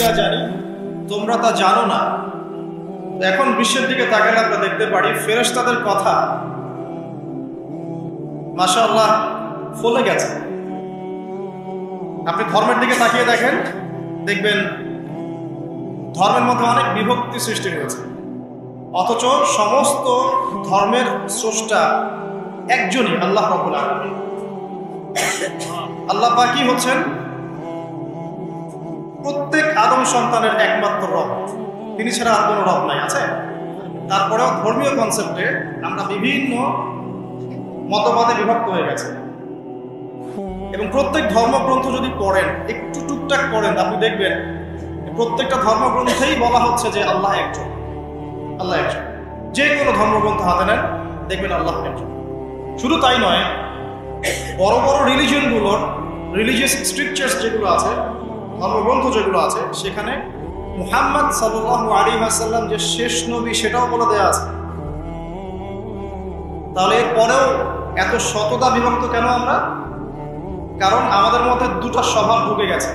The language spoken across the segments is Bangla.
যা জানি তোমরা তা জানো না। এখন বিশ্বের দিকে তাকালে আমরা দেখতে পারি ফেরেশতাদের কথা মাশাআল্লাহ ফলে গেছে। আপনি ধর্মের দিকে তাকিয়ে দেখেন, দেখবেন ধর্মের মধ্যে অনেক বিভক্তি সৃষ্টি হয়েছে, অথচ সমস্ত ধর্মের স্রষ্টা একজনই, আল্লাহ রাব্বুল আলামিন। আল্লাহ পাকই হচ্ছেন প্রত্যেক আদম সন্তানের একমাত্র রব, তিনি ছাড়া আর কোনো রব নাই। আছে তারপরেও ধর্মীয় কনসেপ্টে আমরা বিভিন্ন মতবাদে বিভক্ত হয়ে গেছে, এবং প্রত্যেক ধর্মগ্রন্থ যদি পড়েন, একটু টুকটাক পড়েন, আপনি দেখবেন প্রত্যেকটা ধর্মগ্রন্থেই বলা হচ্ছে যে আল্লাহ একজন, আল্লাহ একজন। যে কোনো ধর্মগ্রন্থ হাতে নেন, দেখবেন আল্লাহ একজন। শুধু তাই নয়, বড় বড় রিলিজিয়নগুলোর রিলিজিয়াস স্ক্রিপচার্স যেগুলো আছে, ধর্মগ্রন্থ যেগুলো আছে, সেখানে মুহাম্মদ সাল্লাল্লাহু আলাইহি ওয়াসাল্লাম যে শেষ নবী সেটাও বলে দেয়া আছে। তাহলে এরপরেও এত শততা বিভক্ত কেন আমরা? কারণ আমাদের মধ্যে দুটো স্বভাব ঢুকে গেছে।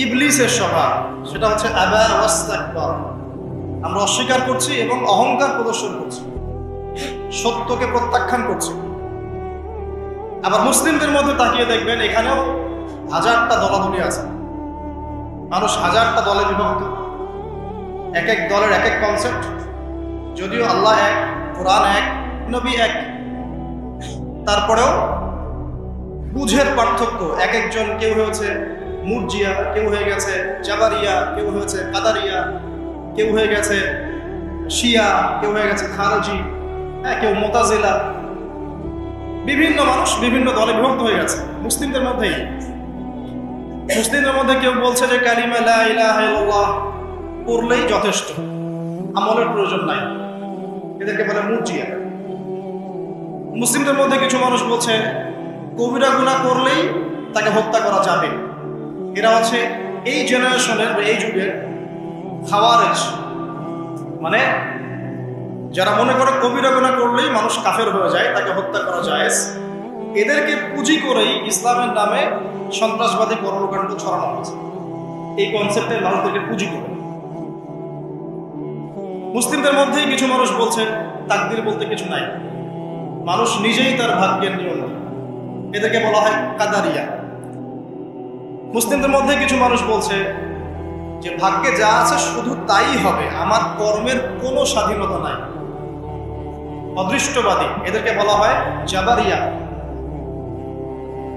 ইবলিসের স্বভাব, সেটা হচ্ছে আবা ওয়াস্তাকবার, আমরা অস্বীকার করছি এবং অহংকার প্রদর্শন করছি, সত্যকে প্রত্যাখ্যান করছি। আবার মুসলিমদের মধ্যে তাকিয়ে দেখবেন এখানেও হাজারটা দলাদলি আছে, মানুষ হাজারটা দলে বিভক্ত, এক এক দলের এক এক কনসেপ্ট। যদিও আল্লাহ এক, কোরআন এক, নবী এক, তারপরেও বুঝের পার্থক্য। এক একজন, কেউ হয়েছে মুরজিয়া, কেউ হয়ে গেছে জাবারিয়া, কেউ হয়েছে কাদারিয়া, কেউ হয়ে গেছে শিয়া, কেউ হয়ে গেছে খারজি, কেউ মুতাজিলা। বিভিন্ন মানুষ বিভিন্ন দলে বিভক্ত হয়ে গেছে মুসলিমদের মধ্যেই। মুসলিমদের মধ্যে কেউ বলছে যে কালিমা লা ইলাহা ইল্লাল্লাহ পড়লেই যথেষ্ট, আমলের প্রয়োজন নাই, এদেরকে বলে মুরজিয়া। মুসলিমদের মধ্যে কিছু মানুষ বলছে কবিরা গুনাহ করলেই তাকে হত্যা করা যাবে, এরা হচ্ছে এই জেনারেশনের বা এই যুগের খাওয়ারেজ, মানে যারা মনে করে কবিরা গুনাহ করলেই মানুষ কাফের হয়ে যায়, তাকে হত্যা করা জায়েজ। এদেরকে পুঁজি করেই ইসলামের নামে সন্ত্রাসবাদী কর্মকাণ্ড ছড়ানো হয়েছে, এই কনসেপ্টে মানুষদেরকে পুঁজি করে। মুসলিমদের মধ্যেই কিছু মানুষ বলছে তাকদীর বলতে কিছু নাই, মানুষ নিজেই তার ভাগ্যের নিয়ম, এদেরকে বলা হয় কাদারিয়া। মুসলিমদের মধ্যে কিছু মানুষ বলছে যে ভাগ্যে যা আছে শুধু তাই হবে, আমার কর্মের কোনো স্বাধীনতা নাই, অদৃষ্টবাদী, এদেরকে বলা হয় জাবারিয়া।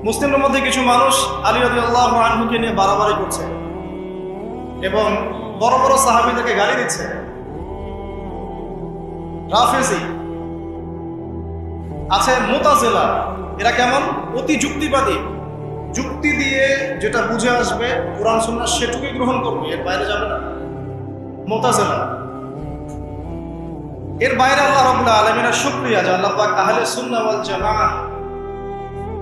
মুসলিমদের মধ্যে কিছু মানুষ আলী রাদিয়াল্লাহু আনহুকে নিয়ে বাড়াবাড়ি করছে এবং বড় বড় সাহাবীদেরকে গালি দিচ্ছে, রাফেজি আছে, মুতাজিলা, এরা কেমন অতি যুক্তিবাদী, যুক্তি দিয়ে যেটা বুঝে আসবে কোরআন সুন্নাহ সেটুকুই গ্রহণ করবে, এর বাইরে যাবে না। মুতাজিলা, এর বাইরে আল্লাহ রাব্বুল আলামিনের শুকরিয়া যে আল্লাহ পাক আহলে সুন্নাহ ওয়াল জামাআহ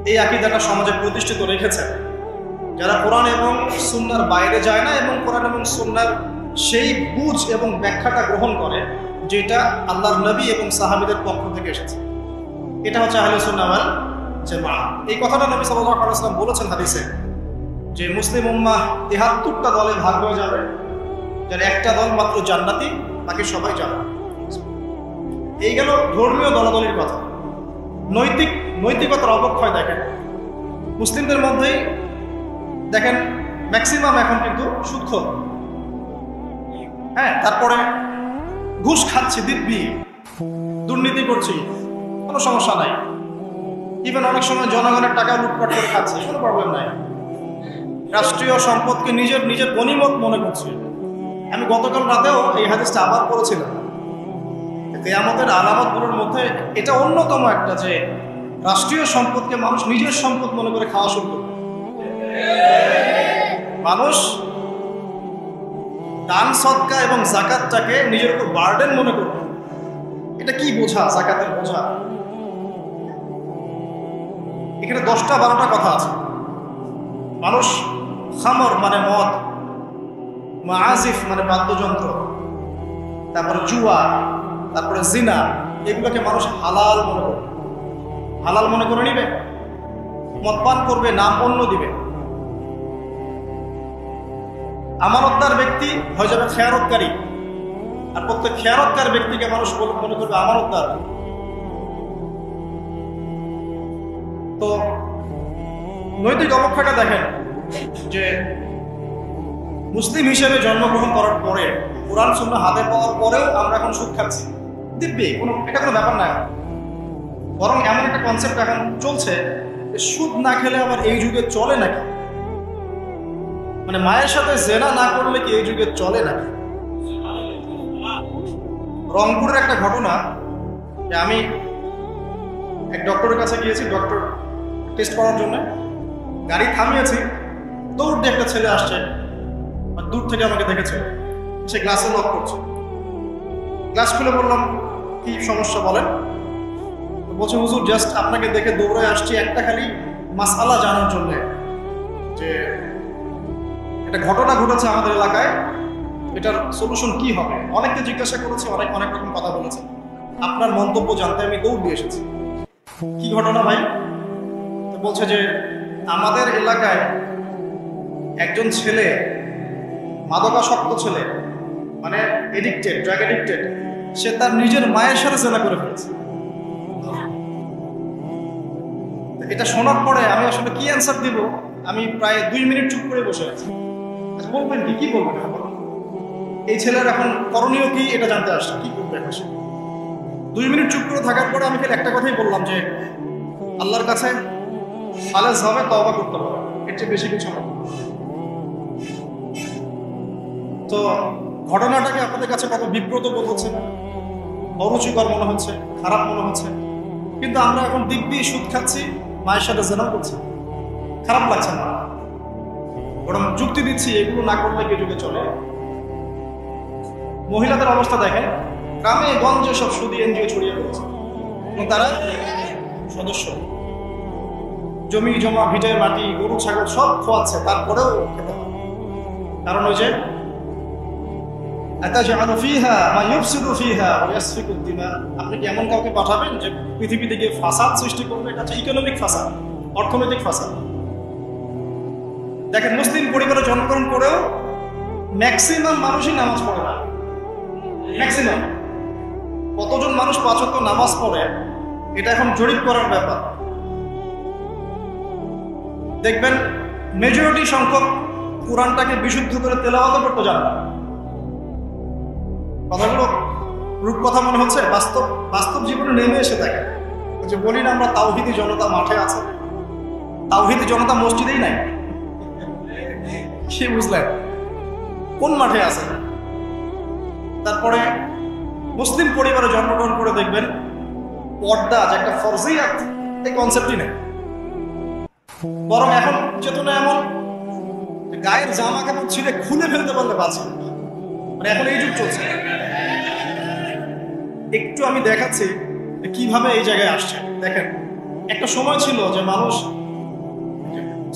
এই আকীদাটা সমাজে প্রতিষ্ঠিত রেখেছেন, যারা কোরআন এবং সুন্নাহর বাইরে যায় না এবং কোরআন এবং সুন্নাহর সেই বুঝ এবং ব্যাখ্যাটা গ্রহণ করে যেটা আল্লাহর নবী এবং সাহাবীদের পক্ষ থেকে এসেছে। এটা হচ্ছে আহলে সুন্নাহ ওয়াল জামাআহ। এই কথাটা নবী সাল্লাল্লাহু আলাইহি ওয়াসাল্লাম বলেছেন হাদিসে যে মুসলিম উম্মাহ ৭৩টা দলে ভাগ হয়ে যাবে, যার একটা দল মাত্র জান্নাতি, বাকি সবাই যাবে। এই গেল ধর্মীয় দলাদলির কথা। নৈতিকতার অবক্ষয় দেখেন মুসলিমদের মধ্যেই, দেখেন ম্যাক্সিমাম এখন কিন্তু সুদখোর, তারপরে ঘুষ খাচ্ছি, দিব্যি দুর্নীতি করছি, কোনো সমস্যা নাই। ইভেন অনেক সময় জনগণের টাকা লুটপাট করে খাচ্ছে, কোনো প্রবলেম নাই। রাষ্ট্রীয় সম্পদকে নিজের নিজের গনিমত মনে করছে। আমি গতকাল রাতেও এই হাদিসটা আবার পড়েছিলাম। কিয়ামতের আলামতগুলোর মধ্যে এটা অন্যতম একটা, যে রাষ্ট্রীয় সম্পদকে মানুষ নিজের সম্পদ মনে করে খাওয়া শুরু করবে। মানুষ দান সদকা এবং যাকাতটাকে নিজের উপর বার্ডেন মনে করবে। এটা কি বোঝা? যাকাতের বোঝা। এখানে 10টা-12টা কথা আছে। মানুষ খামর মানে মদ, মাআজিফ মানে বাদ্যযন্ত্র, তারপরে জুয়া, তারপরে জিনা, এগুলোকে মানুষ হালাল মনে করবে, হালাল মনে করে নিবে, মদ পান করবে, নাম অন্য দিবে। আমানতদার ব্যক্তি হয়ে যাবে খেয়ানতকারী, আর প্রত্যেক খেয়ানতকার ব্যক্তিকে মানুষ মনে করবে আমানতদার। তো নৈতিক অবক্ষয়টা দেখেন যে মুসলিম হিসেবে জন্মগ্রহণ করার পরে, কোরআন সুন্নাহ হাতে পাওয়ার পরেও আমরা এখন সুদ খাচ্ছি দিব্যি, এটা কোনো ব্যাপার না। বরং এমন একটা কনসেপ্ট এখন চলছে যে সুদ না খেলে আবার এই যুগে চলে নাকি, মানে মায়ের সাথে জেনা না করলে কি এই যুগে চলে নাকি। রংপুরের একটা ঘটনা, যে আমি এক ডক্টরের কাছে গিয়েছি ডক্টর টেস্ট করার জন্য, গাড়ি থামিয়েছি, দৌড় দিয়ে একটা ছেলে আসছে, আর দূর থেকে আমাকে দেখেছে, সে গ্লাসে লক করছে। গ্লাস খুলে বললাম কি সমস্যা বলেন। বলছে হুজুর জাস্ট আপনাকে দেখে দৌড়ে আসছি একটা খালি মাসআলা জানার জন্য, যে একটা ঘটনা ঘটেছে আমাদের এলাকায়, এটার সলিউশন কি হবে। অনেককে জিজ্ঞাসা করেছে, অনেক রকম কথা বলেছে, আপনার মন্তব্য জানতে আমি দৌড় দিয়ে এসেছি। কি ঘটনা ভাই? তো বলছে যে আমাদের এলাকায় একজন ছেলে, মাদকাসক্ত ছেলে, মানে এডিক্টেড, ড্রাগ এডিক্টেড, সে তার নিজের মায়ের সাথে জেনা করে ফেলেছে। এটা শোনার পরে আমি আসলে কি অ্যান্সার দিব, আমি প্রায় 2 মিনিট চুপ করে বসে আছি। বলবেন কি বলবেন? এই ছেলের এখন করণীয় কি এটা জানতে আসছে, কি করবে এখন সে? 2 মিনিট চুপ করে থাকার পরে আমি একটা কথাই বললাম যে আল্লাহর কাছে খালেস ভাবে তওবা করতে হবে, এর চেয়ে বেশি কিছু না। তো ঘটনাটাকে আপনাদের কাছে কত বিব্রত বোধ হচ্ছে না, অরুচিকর মনে হচ্ছে, খারাপ মনে হচ্ছে, কিন্তু আমরা এখন দিব্যি সুদ খাচ্ছি, মায়ের সাথে জেনা করছি, খারাপ লাগছে না, বরং যুক্তি দিচ্ছি এগুলো না করলে কি যুগে চলে। মহিলাদের অবস্থা দেখেন, গ্রামে গঞ্জে সব সুদি এনজিও ছড়িয়ে পড়েছে, এবং তারা সদস্য, জমি জমা ভিটে মাটি গরু ছাগল সব খোয়াচ্ছে, তারপরেও খেতে হবে। কারণ ওই যে আপনি কি এমন কাউকে পাঠাবেন যে পৃথিবীতে গিয়ে ফাসাদ সৃষ্টি করবে? এটা হচ্ছে ইকোনমিক ফাসাদ, অর্থনৈতিক ফাসাদ। দেখেন মুসলিম পরিবারে জন্মগ্রহণ করেও ম্যাক্সিমাম মানুষই নামাজ পড়ে না। ম্যাক্সিমাম কতজন মানুষ 5 ওয়াক্ত নামাজ পড়ে, এটা এখন জরিপ করার ব্যাপার। দেখবেন মেজরিটি সংখ্যক কোরআনটাকে বিশুদ্ধ করে তেলাওয়াত করতে জানে না। কথাগুলো রূপকথা মনে হচ্ছে, বাস্তব জীবনে নেমে এসে দেখেন। যে বলি না আমরা তাওহীদি জনতা মাঠে আছে, তাওহীদি জনতা মসজিদেই নাই। কি বুঝলেন? কোন মাঠে আছে? তারপরে মুসলিম পরিবারে জন্মগ্রহণ করে দেখবেন পর্দা যে একটা ফরজিয়াত, এই কনসেপ্টই নেই। বরং এখন চেতনা এমন গায়ের জামা কাপড় ছিঁড়ে খুলে ফেলতে পারলে বাঁচে, মানে এখন এই যুগ চলছে। একটু আমি দেখাচ্ছি কিভাবে এই জায়গায় আসছে। দেখেন একটা সময় ছিল যে মানুষ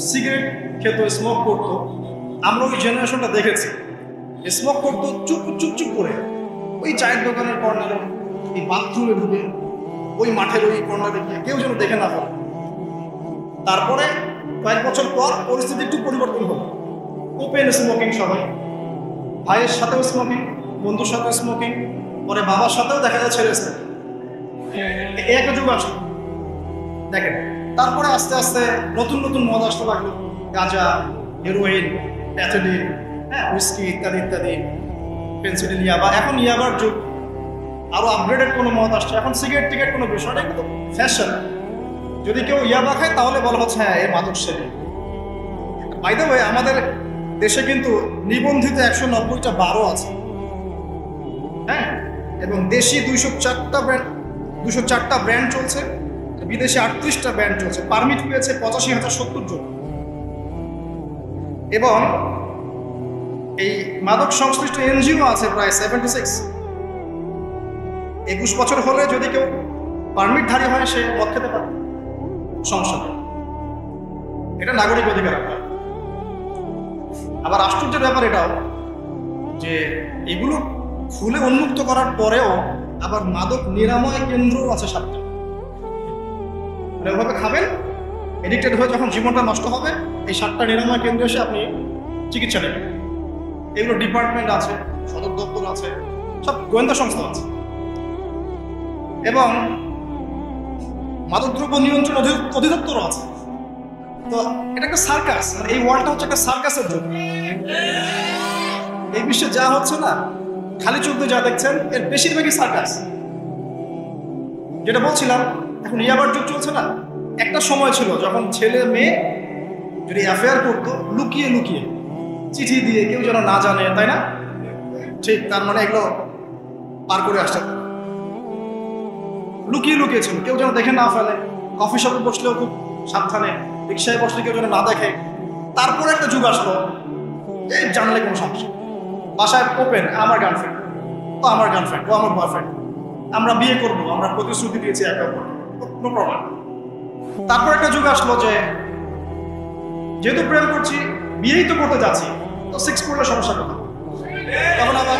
সিগারেট খেত, স্মোক করতো, আমরা ওই জেনারেশনটা দেখেছি। স্মোক করতো চুপ করে, ওই চায়ের দোকানের কর্নারে, এই বাথরুমে ঢুকে, ওই মাঠের ওই কর্নারে গিয়ে, কেউ যেন দেখে না পারে। তারপরে কয়েক বছর পর পরিস্থিতি একটু পরিবর্তন হলো, ওপেন স্মোকিং, সবাই ভাইয়ের সাথেও স্মোকিং, বন্ধুর সাথেও স্মোকিং, পরে বাবার সাথেও দেখা যায় ছেড়েছে। এই একটা যুগ আসলো দেখেন। তারপরে আস্তে আস্তে নতুন মদ আসতে লাগলো, গাঁজা, হেরোইন, প্যাথোডিন, হুইস্কি ইত্যাদি ইত্যাদি, পেন্সিডিল, ইয়াবা। এখন ইয়াবার যুগ, আরো আপগ্রেডেড কোনো মদ আসছে। এখন সিগারেট টিকেট কোনো বিষয়টা কিন্তু ফ্যাশন। যদি কেউ ইয়াবা খায় তাহলে বলা হচ্ছে হ্যাঁ এ মাদক সেবী। বাই দ্য ওয়ে, আমাদের দেশে কিন্তু নিবন্ধিত 190টা বারও আছে, হ্যাঁ, এবং দেশি 204টা ব্র্যান্ড চলছে, বিদেশে 38টা ব্র্যান্ড চলছে। পারমিট পেয়েছে 85,070 জন। এবং এই মাদক সংশ্লিষ্ট এনজিও আছে প্রায় 76। 21 বছর হলে যদি কেউ পারমিটধারী হয় সে মদ খেতে পারে সংসদে, এটা নাগরিক অধিকার। আবার আশ্চর্যের ব্যাপার এটাও যে এগুলো খুলে উন্মুক্ত করার পরেও আবার মাদক নিরাময় কেন্দ্র আছে 7টা। মানে ওভাবে খাবেন, এডিক্টেড হয়ে যখন জীবনটা নষ্ট হবে, এই 7টা নিরাময় কেন্দ্রে এসে আপনি চিকিৎসা নেবেন। এগুলো ডিপার্টমেন্ট আছে, সদর দপ্তর আছে, সব গোয়েন্দা সংস্থা আছে। এবং মাদকদ্রব্য নিয়ন্ত্রণ অধিদপ্তর আছে। তো এটা একটা সার্কাস, মানে এই ওয়ার্ল্ডটা হচ্ছে একটা সার্কাসের যুগ। এই বিশ্বে যা হচ্ছে না, খালি চোখ দিয়ে যা দেখছেন, এর বেশিরভাগই সার্কাস। যেটা বলছিলাম, এখন ইয়াবার যুগ চলছে না। একটা সময় ছিল যখন ছেলে মেয়ে যদি অ্যাফেয়ার করতো লুকিয়ে লুকিয়ে, চিঠি দিয়ে, কেউ যেন না জানে, তাই না? ঠিক, তার মানে এগুলো পার করে আসছে, লুকিয়ে লুকিয়ে ছিল, কেউ যেন দেখে না ফেলে। কফি শপে বসলেও খুব সাবধানে, রিক্সায় বসলে কেউ যেন না দেখে। তারপরে একটা যুগ আসলো, এই জানলে কোনো সমস্যা, বাসায় ওপেন, আমার গার্লফ্রেন্ড, ও আমার গার্লফ্রেন্ড, ও আমার বয়ফ্রেন্ড, আমরা বিয়ে করবো, আমরা প্রতিশ্রুতি দিয়েছি একে অপরকে, নো প্রবলেম। তারপর একটা যুগ আসলো যে যেহেতু প্রেম করছি, বিয়েই তো করতে যাচ্ছি, তো সেক্স করলে সমস্যা কোথায়? তখন আবার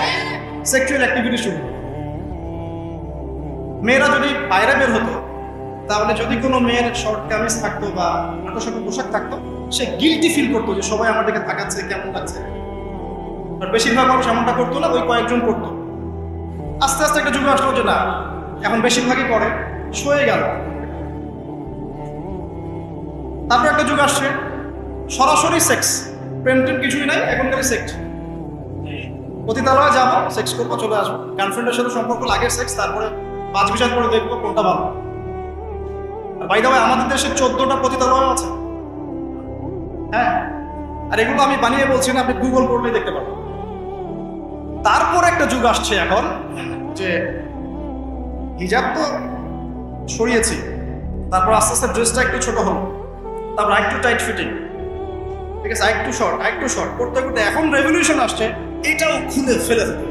সেক্সুয়াল অ্যাক্টিভিটি শুরু। মেয়েরা যদি বাইরে বের হতো, তাহলে যদি কোনো মেয়ের শর্ট কামিজ থাকতো বা আঁটাশাটো পোশাক থাকতো, সে গিল্টি ফিল করতো যে সবাই আমার দিকে তাকাচ্ছে, কেমন লাগছে। আর বেশিরভাগ মানুষ এমনটা করতো না, ওই কয়েকজন করতো। আস্তে আস্তে একটা যুগ আসলো যে না, এখন বেশিরভাগই করে, সয়ে গেল। তারপর একটা যুগ আসছে সরাসরি সেক্স, প্রেম টেম কিছুই নাই, এখনকার সেক্স। পতিতালয়ে যাবো, সেক্স করবো, চলে আসবো। গার্লফ্রেন্ডের সাথে সম্পর্ক লাগে সেক্স, তারপরে 5 বিচার করে দেখবো কোনটা ভালো। বাই দ্য ওয়ে, আমাদের দেশে 14টা পতিতালয় আছে। হ্যাঁ, আর এগুলো আমি বানিয়ে বলছি না, আপনি গুগল করলেই দেখতে পাবেন। তারপর একটা যুগ আসছে এখন যে হিজাব তো সরিয়েছি, তারপর আস্তে আস্তে ড্রেসটা একটু ছোট হলো, তারপর একটু টাইট ফিটিং, ঠিক আছে, একটু শর্ট করতে করতে এখন রেভলিউশন আসছে, এটাও খুলে ফেলে দিতে।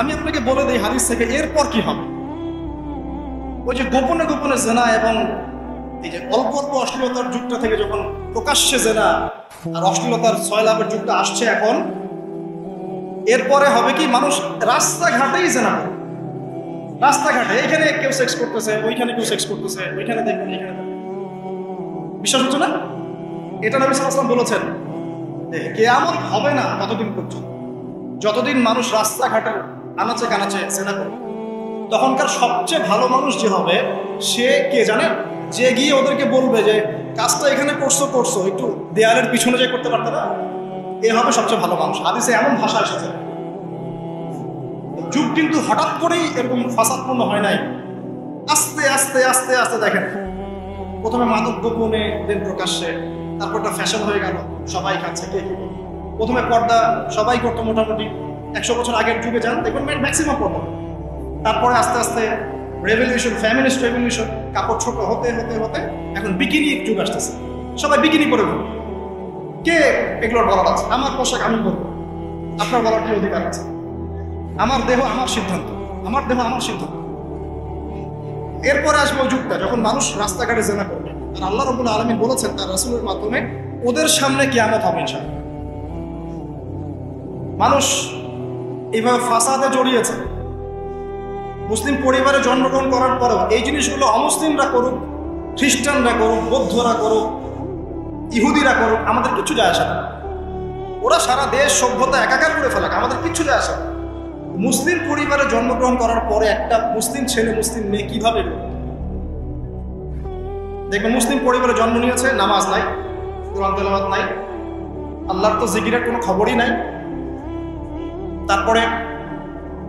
আমি আপনাকে বলে দিই হাদিস থেকে, এরপর কি হবে? ওই যে গোপনে গোপনে জেনা এবং এই যে অল্প অল্প অশ্লীলতার যুগটা থেকে যখন প্রকাশ্যে জেনা আর অশ্লীলতার সয়লাভের যুগটা আসছে এখন, এরপরে হবে কি, মানুষ রাস্তাঘাটেই জেনা করে। রাস্তাঘাটে এখানে কেউ সেক্স করতেছে, ওইখানে কেউ সেক্স করতেছে, ওইখানে দেখবেন, এখানে দেখবেন। বিশ্বাস হচ্ছে না? এটা নবী সাল্লাল্লাহু আলাইহি ওয়াসাল্লাম বলেছেন যে কিয়ামত হবে না ততদিন পর্যন্ত, যতদিন মানুষ রাস্তাঘাটে আনাচে কানাচে জেনা করবে। তখনকার সবচেয়ে ভালো মানুষ যে হবে, সে কে জানেন? যে গিয়ে ওদেরকে বলবে যে কাজটা এখানে করছো, একটু দেয়ালের পিছনে যে করতে পারতে না, এ হবে সবচেয়ে ভালো মানুষ। হাদিসে এমন ভাষা এসেছে। যুগ কিন্তু হঠাৎ করেই এরকম ফাসাদপূর্ণ হয় নাই, আস্তে আস্তে আস্তে আস্তে দেখেন, প্রথমে মাদক গোপনে, দেন প্রকাশ্যে, তারপরটা ফ্যাশন হয়ে গেল, সবাই খাচ্ছে, কে কি। প্রথমে পর্দা সবাই করতো মোটামুটি, 100 বছর আগের যুগে যান দেখবেন ম্যাক্সিমাম পর্দা। তারপরে আস্তে আস্তে রেভলিউশন, ফ্যামিনিস্ট রেভলিউশন, কাপড় ছোট হতে হতে হতে এখন বিকিনি যুগ আসতেছে, সবাই বিকিনি পরে ঘুরে। কে এগুলোর বলার আছে? আমার পোশাক আমি বলবো, আপনার বলার কি অধিকার আছে? আমার দেহ আমার সিদ্ধান্ত, আমার দেহ আমার সিদ্ধান্ত। এরপরে আসবে ওই যুগটা যখন মানুষ রাস্তাঘাটে জেনা করবে, আর আল্লাহ রাব্বুল আলামিন বলেছেন তার রাসূলের মাধ্যমে, ওদের সামনে কিয়ামত হবে ইনশাআল্লাহ। মানুষ এইভাবে ফাসাদে জড়িয়েছে, মুসলিম পরিবারে জন্মগ্রহণ করার পরেও এই জিনিসগুলো অমুসলিমরা করুক, খ্রিস্টানরা করুক, বৌদ্ধরা করুক, ইহুদিরা করুক, আমাদের কিচ্ছু যায় আসে না। ওরা সারা দেশ সভ্যতা একাকার করে ফেলাক, আমাদের কিচ্ছু যায় আসে না। মুসলিম পরিবারে জন্মগ্রহণ করার পরে একটা মুসলিম ছেলে, মুসলিম মেয়ে কিভাবে দেখবেন, মুসলিম পরিবারে জন্ম নিয়েছে, নামাজ নাই, কোরআন তেলাওয়াত নাই, আল্লাহর তো জিকিরের কোনো খবরই নাই। তারপরে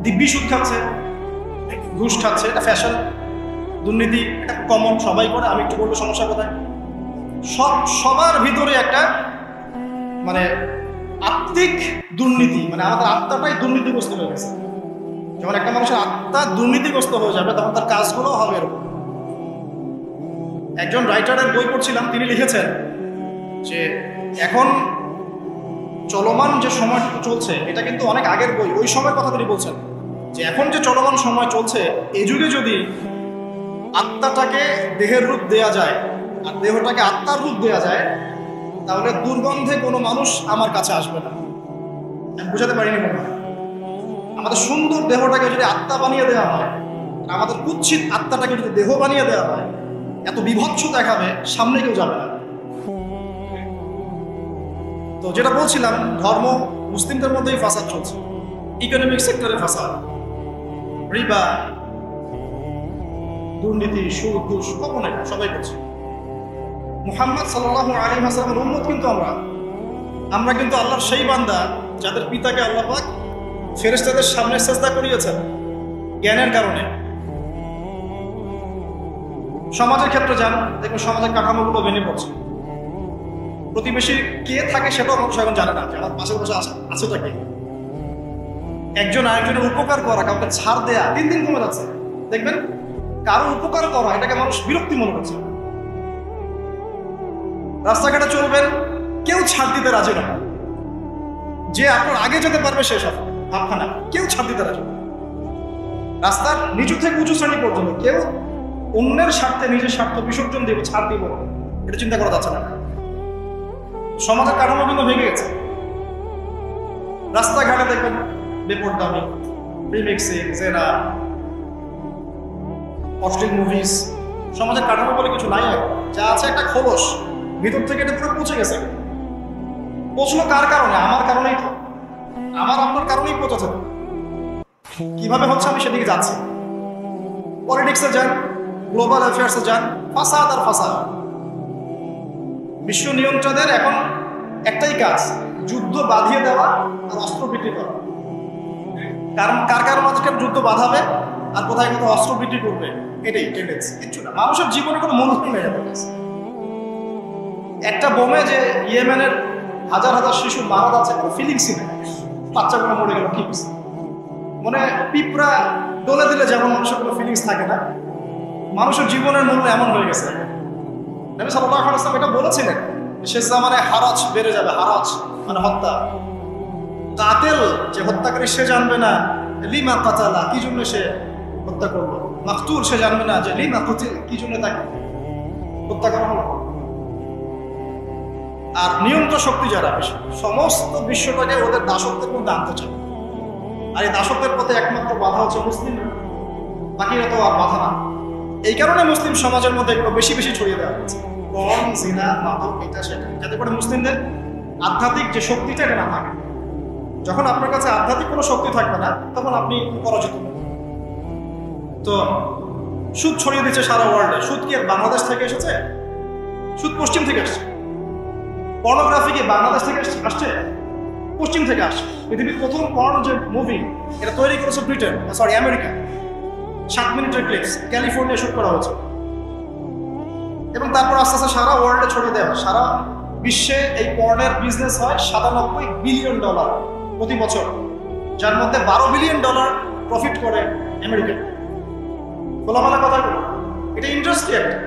দিব্যি সুদ খাচ্ছে, ঘুষ খাচ্ছে, এটা ফ্যাশন, দুর্নীতি, এটা কমন, সবাই করে, আমি একটু বলবো সমস্যা কোথায়। সবার ভিতরে একটা মানে আত্মিক দুর্নীতি, মানে আমাদের আত্মাটাই দুর্নীতিগ্রস্ত হয়ে গেছে। যখন একটা মানুষের আত্মা দুর্নীতিগ্রস্ত হয়ে যাবে, তখন তার কাজগুলো হবে এরকম। একজন রাইটারের বই পড়ছিলাম, তিনি লিখেছেন যে এখন চলমান যে সময়টুকু চলছে, এটা কিন্তু অনেক আগের বই, ওই সময়ের কথা তিনি বলছেন যে এখন যে চলমান সময় চলছে, এই যুগে যদি আত্মাটাকে দেহের রূপ দেয়া যায় আর দেহটাকে আত্মার রূপ দেয়া যায়, তাহলে দুর্গন্ধে কোনো মানুষ আমার কাছে আসবে না। আমি বুঝাতে পারিনি মনে হয়। আমাদের সুন্দর দেহটাকে যদি আত্মা বানিয়ে দেওয়া হয়, আর আমাদের কুৎসিত আত্মাটাকে যদি দেহ বানিয়ে দেওয়া হয়, এত বিভৎস দেখাবে, সামনে কেউ যাবে না। তো যেটা বলছিলাম, ধর্ম মুসলিমদের মধ্যেই ফাসাদ চলছে, ইকোনমিক সেক্টরে ফাসাদ, রিবা, দুর্নীতি, সুদ, ঘুষ, কখনোই সবাই করছে। মুহাম্মদ সাল্লাল্লাহু আলাইহি ওয়াসাল্লামের উম্মত কিন্তু আমরা কিন্তু আল্লাহর সেই বান্দা যাদের পিতাকে আল্লাহ পাক ফেরেশতাদের সামনে সিজদা করিয়েছেন জ্ঞানের কারণে। সমাজের ক্ষেত্রে যান, দেখবেন সমাজের কাঠামোগুলো ভেঙে পড়ছে। প্রতিবেশী কে থাকে সেটাও মানুষ এখন জানে না, আমার পাশে বসে আছেটা কে। একজন আরেকজনের উপকার করা, কাউকে ছাড় দেয়া দিন দিন কমে যাচ্ছে। দেখবেন কারো উপকার করা এটাকে মানুষ বিরক্তি মনে করছে। রাস্তাঘাটে চলবেন, কেউ ছাড় দিতে রাজি না, যে আপনার আগে যেতে পারবে সে সব ভাবখানা, কেউ ছাড় দিতে রাজি না। রাস্তার নিচু থেকে উঁচু শ্রেণী পর্যন্ত কেউ অন্যের স্বার্থে নিজের স্বার্থ বিসর্জন দিব, ছাড় দিব, এটা চিন্তা করা যাচ্ছে না। সমাজের কাঠামো কিন্তু ভেঙে গেছে। রাস্তাঘাটে দেখবেন বেপরদামি, রিমিক্সিং, জেনা, অশ্লীল মুভিজ। সমাজের কাঠামো বলে কিছু নাই, যা আছে একটা খোলস, ভিতর থেকে এটা পুরো পচে গেছে। পচলো কার কারণে? আমার কারণেই তো, আমার আপনার কারণেই পচেছে। কিভাবে হচ্ছে আমি সেদিকে যাচ্ছি। পলিটিক্সে যান, গ্লোবাল অ্যাফেয়ার্সে যান, ফাসাদ আর ফাসাদ। বিশ্ব নিয়ন্ত্রকদের এখন একটাই কাজ, যুদ্ধ বাঁধিয়ে দেওয়া আর অস্ত্র বিক্রি করা। কারণ কার মাঝখানে যুদ্ধ বাঁধাবে আর কোথায় কোথাও অস্ত্র বিক্রি করবে, এটাই টেন্ডেন্সি, কিচ্ছু না। মানুষের জীবনে কোনো মূল্য নেই। একটা বোমে যে ইয়েমেনের হাজার হাজার শিশু মারা যাচ্ছে, কোনো ফিলিংসই নেই। বাচ্চাগুলো মরে গেল, কি মানে পিঁপড়া দোলে দিলে যেমন মানুষের কোনো ফিলিংস থাকে না, মানুষের জীবনের মূল্য এমন হয়ে গেছে। নবী সাল্লাল্লাহু আলাইহি ওয়াসাল্লাম এটা বলেছিলেন, শেষ জামানে হারাজ বেড়ে যাবে। হারাজ মানে হত্যা। কাতেল যে হত্যাকারী সে জানবে না লিমা কাতালা, কি জন্য সে হত্যা করলো। মাকতুল সে জানবে না যে লিমা কুতিল, কি জন্য তাকে হত্যা করা হলো। আর নিয়ন্ত্রণ শক্তি যারা, সমস্ত বিশ্বটাকে ওদের দাসত্বের মধ্যে আনতে চায়। আর এই দাসত্বের পথে একমাত্র বাধা হচ্ছে মুসলিম, বাকিরা তো আর বাধা না। এই কারণে মুসলিম সমাজের মধ্যে এগুলো বেশি বেশি ছড়িয়ে দেওয়া হচ্ছে, পণ, জিনা, মাদক, এটা সেটা, যাতে করে মুসলিমদের আধ্যাত্মিক যে শক্তিটা এটা না থাকে। যখন আপনার কাছে আধ্যাত্মিক কোনো শক্তি থাকবে না, তখন আপনি পরাজিত। তো সুদ ছড়িয়ে দিচ্ছে সারা ওয়ার্ল্ডে। সুদ কি আর বাংলাদেশ থেকে এসেছে? সুদ পশ্চিম থেকে আসছে। পর্নোগ্রাফি কি বাংলাদেশ থেকে আসছে? পশ্চিম থেকে আসছে। পৃথিবীর প্রথম পর্ন যে মুভি, এটা তৈরি করেছে ব্রিটেন, সরি আমেরিকা। 7 মিনিটের ক্লিপস, ক্যালিফোর্নিয়া শুট করা হয়েছে। এবং তারপর আস্তে আস্তে সারা ওয়ার্ল্ডে ছড়িয়ে দেওয়া। সারা বিশ্বে এই পর্নের বিজনেস হয় $97 বিলিয়ন প্রতি বছর, যার মধ্যে $12 বিলিয়ন প্রফিট করে আমেরিকা। খোলামেলা কথা বলো, এটা ইন্ডাস্ট্রি একটা।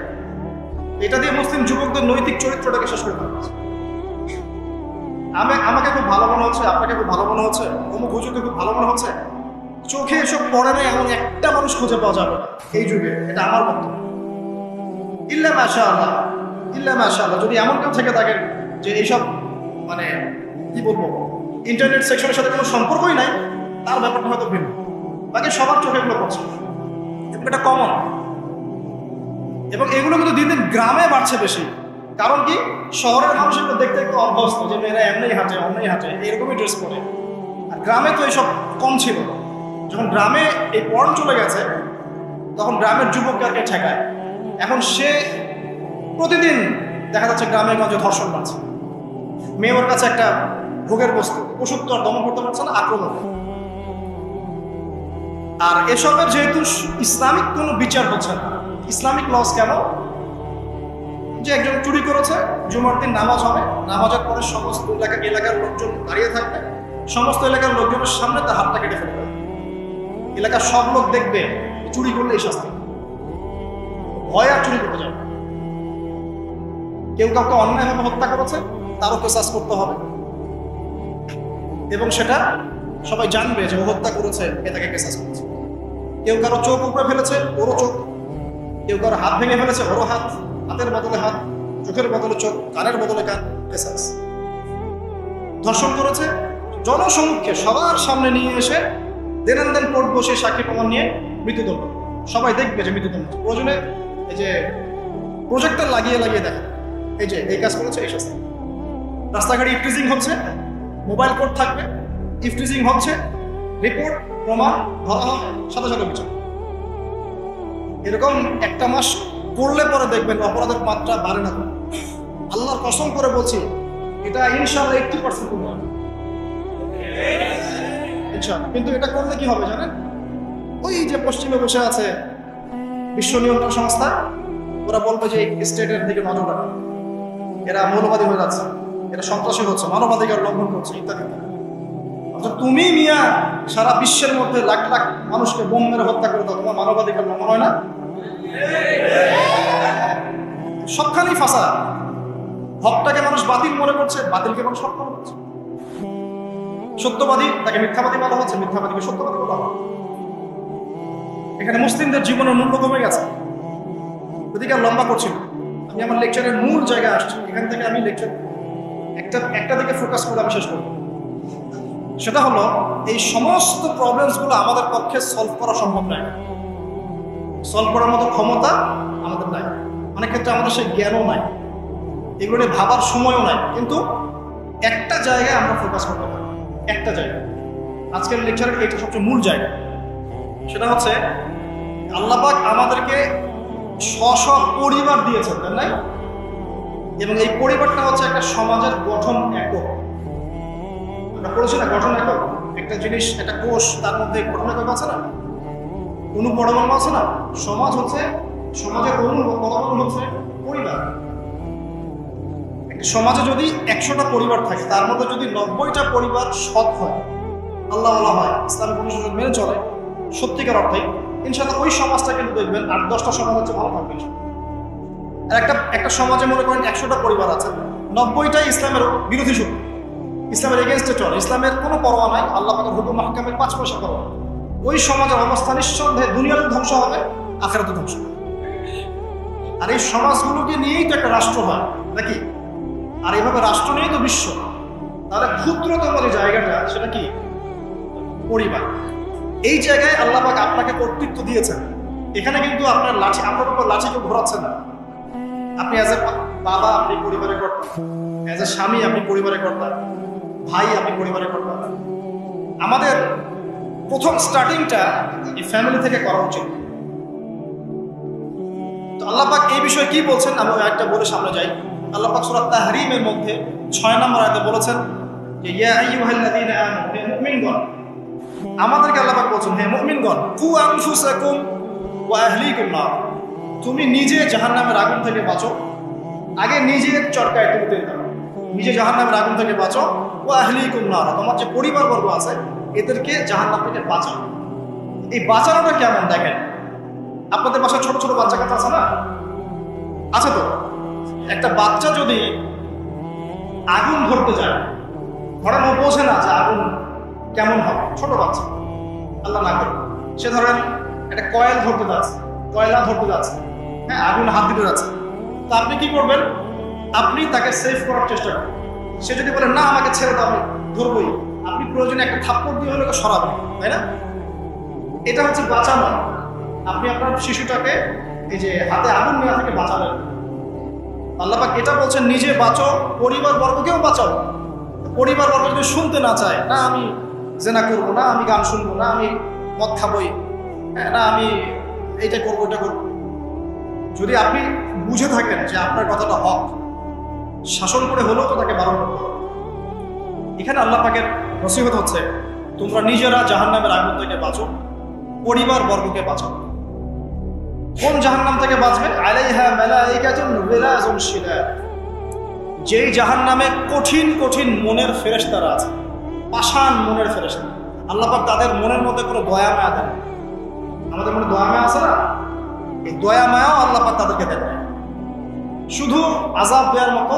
এটা দিয়ে মুসলিম যুবকদের নৈতিক চরিত্রটাকে শেষ করে ফেলা হচ্ছে। আমাকে খুব ভালো মনে হচ্ছে, আপনাকে খুব ভালো মনে হচ্ছে, অমুক হুজুরকে খুব ভালো মনে হচ্ছে। চোখে এসব পড়ে না এমন একটা মানুষ খুঁজে পাওয়া যাবে না এই যুগে, এটা আমার বক্তব্য। ইল্লা মাশাআল্লাহ, ইল্লা মাশাআল্লাহ, যদি এমন কেউ থেকে থাকেন যে এইসব মানে কি বলবো, ইন্টারনেট সেকশনের সাথে কোনো সম্পর্কই নাই, তার ব্যাপারটা হয়তো ভিন্ন। বাকি সবার চোখে এগুলো পড়ছে, এটা কমন। এবং এগুলো কিন্তু দিন দিন গ্রামে বাড়ছে বেশি। কারণ কি, শহরের মানুষ এগুলো দেখতে একটু অভ্যস্ত, যে মেয়েরা এমনি হাঁটে, অমনি হাঁটে, এরকমই ড্রেস পরে। আর গ্রামে তো এইসব কম ছিল। যখন গ্রামে এই পর্ন চলে গেছে, তখন গ্রামের যুবককে ঠেকায়। এখন সে প্রতিদিন দেখা যাচ্ছে গ্রামে গঞ্জে ধর্ষণ বাড়ছে। মেয়ে ওর কাছে একটা ভোগের বস্তু, ওষুধ তো আর দমন করতে পারছে না, আক্রমণ। আর এসবের যেহেতু ইসলামিক কোনো বিচার হচ্ছে না, ইসলামিক লস কেন, যে একজন চুরি করেছে, জুমার দিন নামাজ হবে, নামাজের পরে সমস্ত এলাকার লোকজন দাঁড়িয়ে থাকবে, সমস্ত এলাকার লোকজনের সামনে তার হাতটা কেটে ফেলবে। এলাকার সব লোক দেখবে চুরি করলে এই শাস্তি, ভয় আর চুরি করতে যাবে। কেউ কাউকে অন্যায়ভাবে হত্যা করেছে, তারও কেসাস করতে হবে, এবং সেটা সবাই জানবে যে ও হত্যা করেছে, এ তাকে কেসাস করেছে। কেউ কারো চোখ উপরে ফেলেছে, ওরও চোখ। কেউ কারো হাত ভেঙে ফেলেছে, ওরও হাত। হাতের বদলে হাত, চোখের বদলে চোখ, কানের বদলে কান, কেসাস। ধর্ষণ করেছে, জনসমক্ষে সবার সামনে নিয়ে এসে দেন কোর্ট বসে সাক্ষী প্রমাণ নিয়ে মৃত্যুদণ্ড। সবাই দেখবে যে মৃত্যুদণ্ড। প্রয়োজনে এই যে প্রজেক্টর লাগিয়ে দেখা, এই যে এই কাজ করেছে, এই শাস্তি। রাস্তাঘাটে ইফটিজিং হচ্ছে, মোবাইল কোর্ট থাকবে, ইফটিজিং হচ্ছে, রিপোর্ট প্রমাণ ধরা হবে, সাথে সাথে বিচার। এরকম একটা মাস পড়লে পরে দেখবেন অপরাধের মাত্রা বাড়ে না। আল্লাহর কসম করে বলছি, এটা ইনশাআল্লাহ 80% কমবে ইনশাআল্লাহ। কিন্তু এটা করলে কি হবে জানেন? ওই যে পশ্চিমে বসে আছে বিশ্ব নিয়ন্ত্রণ সংস্থা, ওরা বলবে যে স্টেটের দিকে নজর রাখা, এরা মৌলবাদী হয়ে যাচ্ছে, এরা সন্ত্রাসী হচ্ছে, মানবাধিকার লঙ্ঘন করছে ইত্যাদি। অর্থাৎ তুমি মিয়া সারা বিশ্বের মধ্যে লাখ লাখ মানুষকে বোম মেরে হত্যা করে দাও, তোমার মানবাধিকার লঙ্ঘন হয় না? সবখানেই ফাঁসা। হকটাকে মানুষ বাতিল মনে করছে, বাতিলকে মানুষ হক মনে করছে। সত্যবাদী তাকে মিথ্যাবাদী বলা হচ্ছে, মিথ্যাবাদীকে সত্যবাদী বলা হয়। এখানে মুসলিমদের জীবনের মূল্য কমে গেছে। ওদিকে আর লম্বা করছি, আমি আমার লেকচারের মূল জায়গায় আসছি। এখান থেকে আমি লেকচার একটা দিকে ফোকাস করে আমি শেষ করব। সেটা হলো এই সমস্ত প্রবলেমসগুলো আমাদের পক্ষে সলভ করা সম্ভব নয়। সলভ করার মতো ক্ষমতা আমাদের নাই। অনেক ক্ষেত্রে আমাদের সেই জ্ঞানও নাই, এগুলো নিয়ে ভাবার সময়ও নাই। কিন্তু একটা জায়গায় আমরা ফোকাস করতে পারি, একটা জায়গায়। আজকের লেকচারের এটা সবচেয়ে মূল জায়গা। সেটা হচ্ছে আল্লাহ পাক আমাদেরকে স্ব পরিবার দিয়েছেন, তাই না? এবং এই পরিবারটা হচ্ছে একটা সমাজের গঠন একক। আমরা পড়েছি না গঠন একক? একটা জিনিস, একটা কোষ, তার মধ্যে গঠন একক আছে না, অনুপরমাণু আছে না? সমাজ হচ্ছে, সমাজের অনুপরমাণু হচ্ছে পরিবার। একটা সমাজে যদি 100টা পরিবার থাকে, তার মধ্যে যদি 90টা পরিবার সৎ হয়, আল্লাহ বলা হয়, ইসলামিক অনুশাসন মেনে চলে সত্যিকার অর্থে, ইনশাআল্লাহ ওই সমাজটা কিন্তু দেখবেন 8-10টা সমাজ হচ্ছে ভালো থাকবে। আর একটা সমাজে মনে করেন 100টা পরিবার আছে, 90টাই ইসলামের বিরোধী শক্তি, ইসলামের এগেনস্টে চলে, ইসলামের কোনো পরোয়া নাই, আল্লাহ পাকের হুকুম মাহকামের 5 পয়সা পরোয়া। ওই সমাজের অবস্থা নিঃসন্দেহে দুনিয়াতে ধ্বংস হবে, আখিরাতে ধ্বংস হবে। আর এই সমাজগুলোকে নিয়েই তো একটা রাষ্ট্র হয় নাকি? আর এইভাবে রাষ্ট্র নিয়েই তো বিশ্ব। তাহলে ক্ষুদ্রতম যে জায়গাটা, সেটা কি? পরিবার। এই জায়গায় আল্লাহ পাক আপনাকে কর্তৃত্ব দিয়েছেন। এখানে কিন্তু আপনার লাঠি, আপনার উপর লাঠি কেউ ঘোরাচ্ছে না। আপনি অ্যাজ এ বাবা আপনি পরিবারের কর্তা, অ্যাজ এ স্বামী আপনি পরিবারের কর্তা, ভাই আপনি পরিবারের কর্তা। আমাদের প্রথম স্টার্টিংটা এই ফ্যামিলি থেকে করা উচিত। তো আল্লাহ পাক এই বিষয়ে কি বলছেন আমি একটা বলে সামনে যাই। আল্লাহ পাক সূরা তাহরিমের মধ্যে 6 নম্বর আয়াতে বলেছেন যে ইয়া আইয়ুহাল্লাযীনা আমানু, হে মুমিনগণ, আমাদেরকে আল্লাহ পাক বলছেন হে মুমিনগণ, কু আনফুসাকুম ওয়া আহলিকুম নার, তুমি নিজে জাহান্নামের আগুন থেকে বাঁচো। আগে নিজের চরকায় তুমি তেল দাও, নিজে জাহান্নামের আগুন থেকে বাঁচো। ওয়া আহলিকুম নার, তোমার যে পরিবারবর্গ আছে এদেরকে জাহান্নাম থেকে বাঁচাও। এই বাঁচানোটা কেমন দেখেন, আপনাদের বাসায় ছোট ছোট বাচ্চা কাচ্চা আছে না? আছে তো? একটা বাচ্চা যদি আগুন ধরতে যায়, ধরেন ও বোঝে না যে আগুন কেমন হবে, ছোট বাচ্চা, আল্লাহ না করে, সে ধরেন একটা কয়েল ধরতে যাচ্ছে, কয়লা ধরতে যাচ্ছে, হ্যাঁ, আগুন হাত দিতে যাচ্ছে, তা আপনি কি করবেন? আপনি তাকে সেভ করার চেষ্টা করবেন। সে যদি বলে না আমাকে ছেড়ে দাও, আমি ধরবই, আপনি প্রয়োজনে একটা থাপ্পড় দিয়ে হলে সরাবেন, তাই না? এটা হচ্ছে বাঁচানো। আপনি আপনার শিশুটাকে এই যে হাতে আগুন নেওয়া থেকে বাঁচালেন। আল্লাহ পাক এটা বলছেন নিজে বাঁচো, পরিবার বর্গকেও বাঁচাও। পরিবার বর্গ যদি শুনতে না চায়, না আমি জেনা করবো, না আমি গান শুনবো, না আমি মদ খাবোই, না আমি এইটা করবো, এটা করবো, যদি আপনি বুঝে থাকেন যে আপনার কথাটা হক, শাসন করে হলেও তো তাকে বারণ করতে হবে। এখানে আল্লাহ পাকের নসিহত হচ্ছে তোমরা নিজেরা জাহান্নামের আগুন থেকে বাঁচো, পরিবার বর্গকে বাঁচাও। কোন জাহান্নাম থেকে বাঁচবে? আলাইহা মালাইকাতুন গিলাযুন শিদাদ, যেই জাহান্নামে কঠিন কঠিন মনের ফেরেশতারা আছে, পাষাণ মনের ফেরেশতা। আল্লাহ পাক তাদের মনের মধ্যে কোনো দয়া মায়া দেন। আমাদের মনে দয়া মায়া আছে না? এই দয়া মায়াও আল্লাহ পাক তাদেরকে দেন, শুধু আযাব দেওয়ার মতো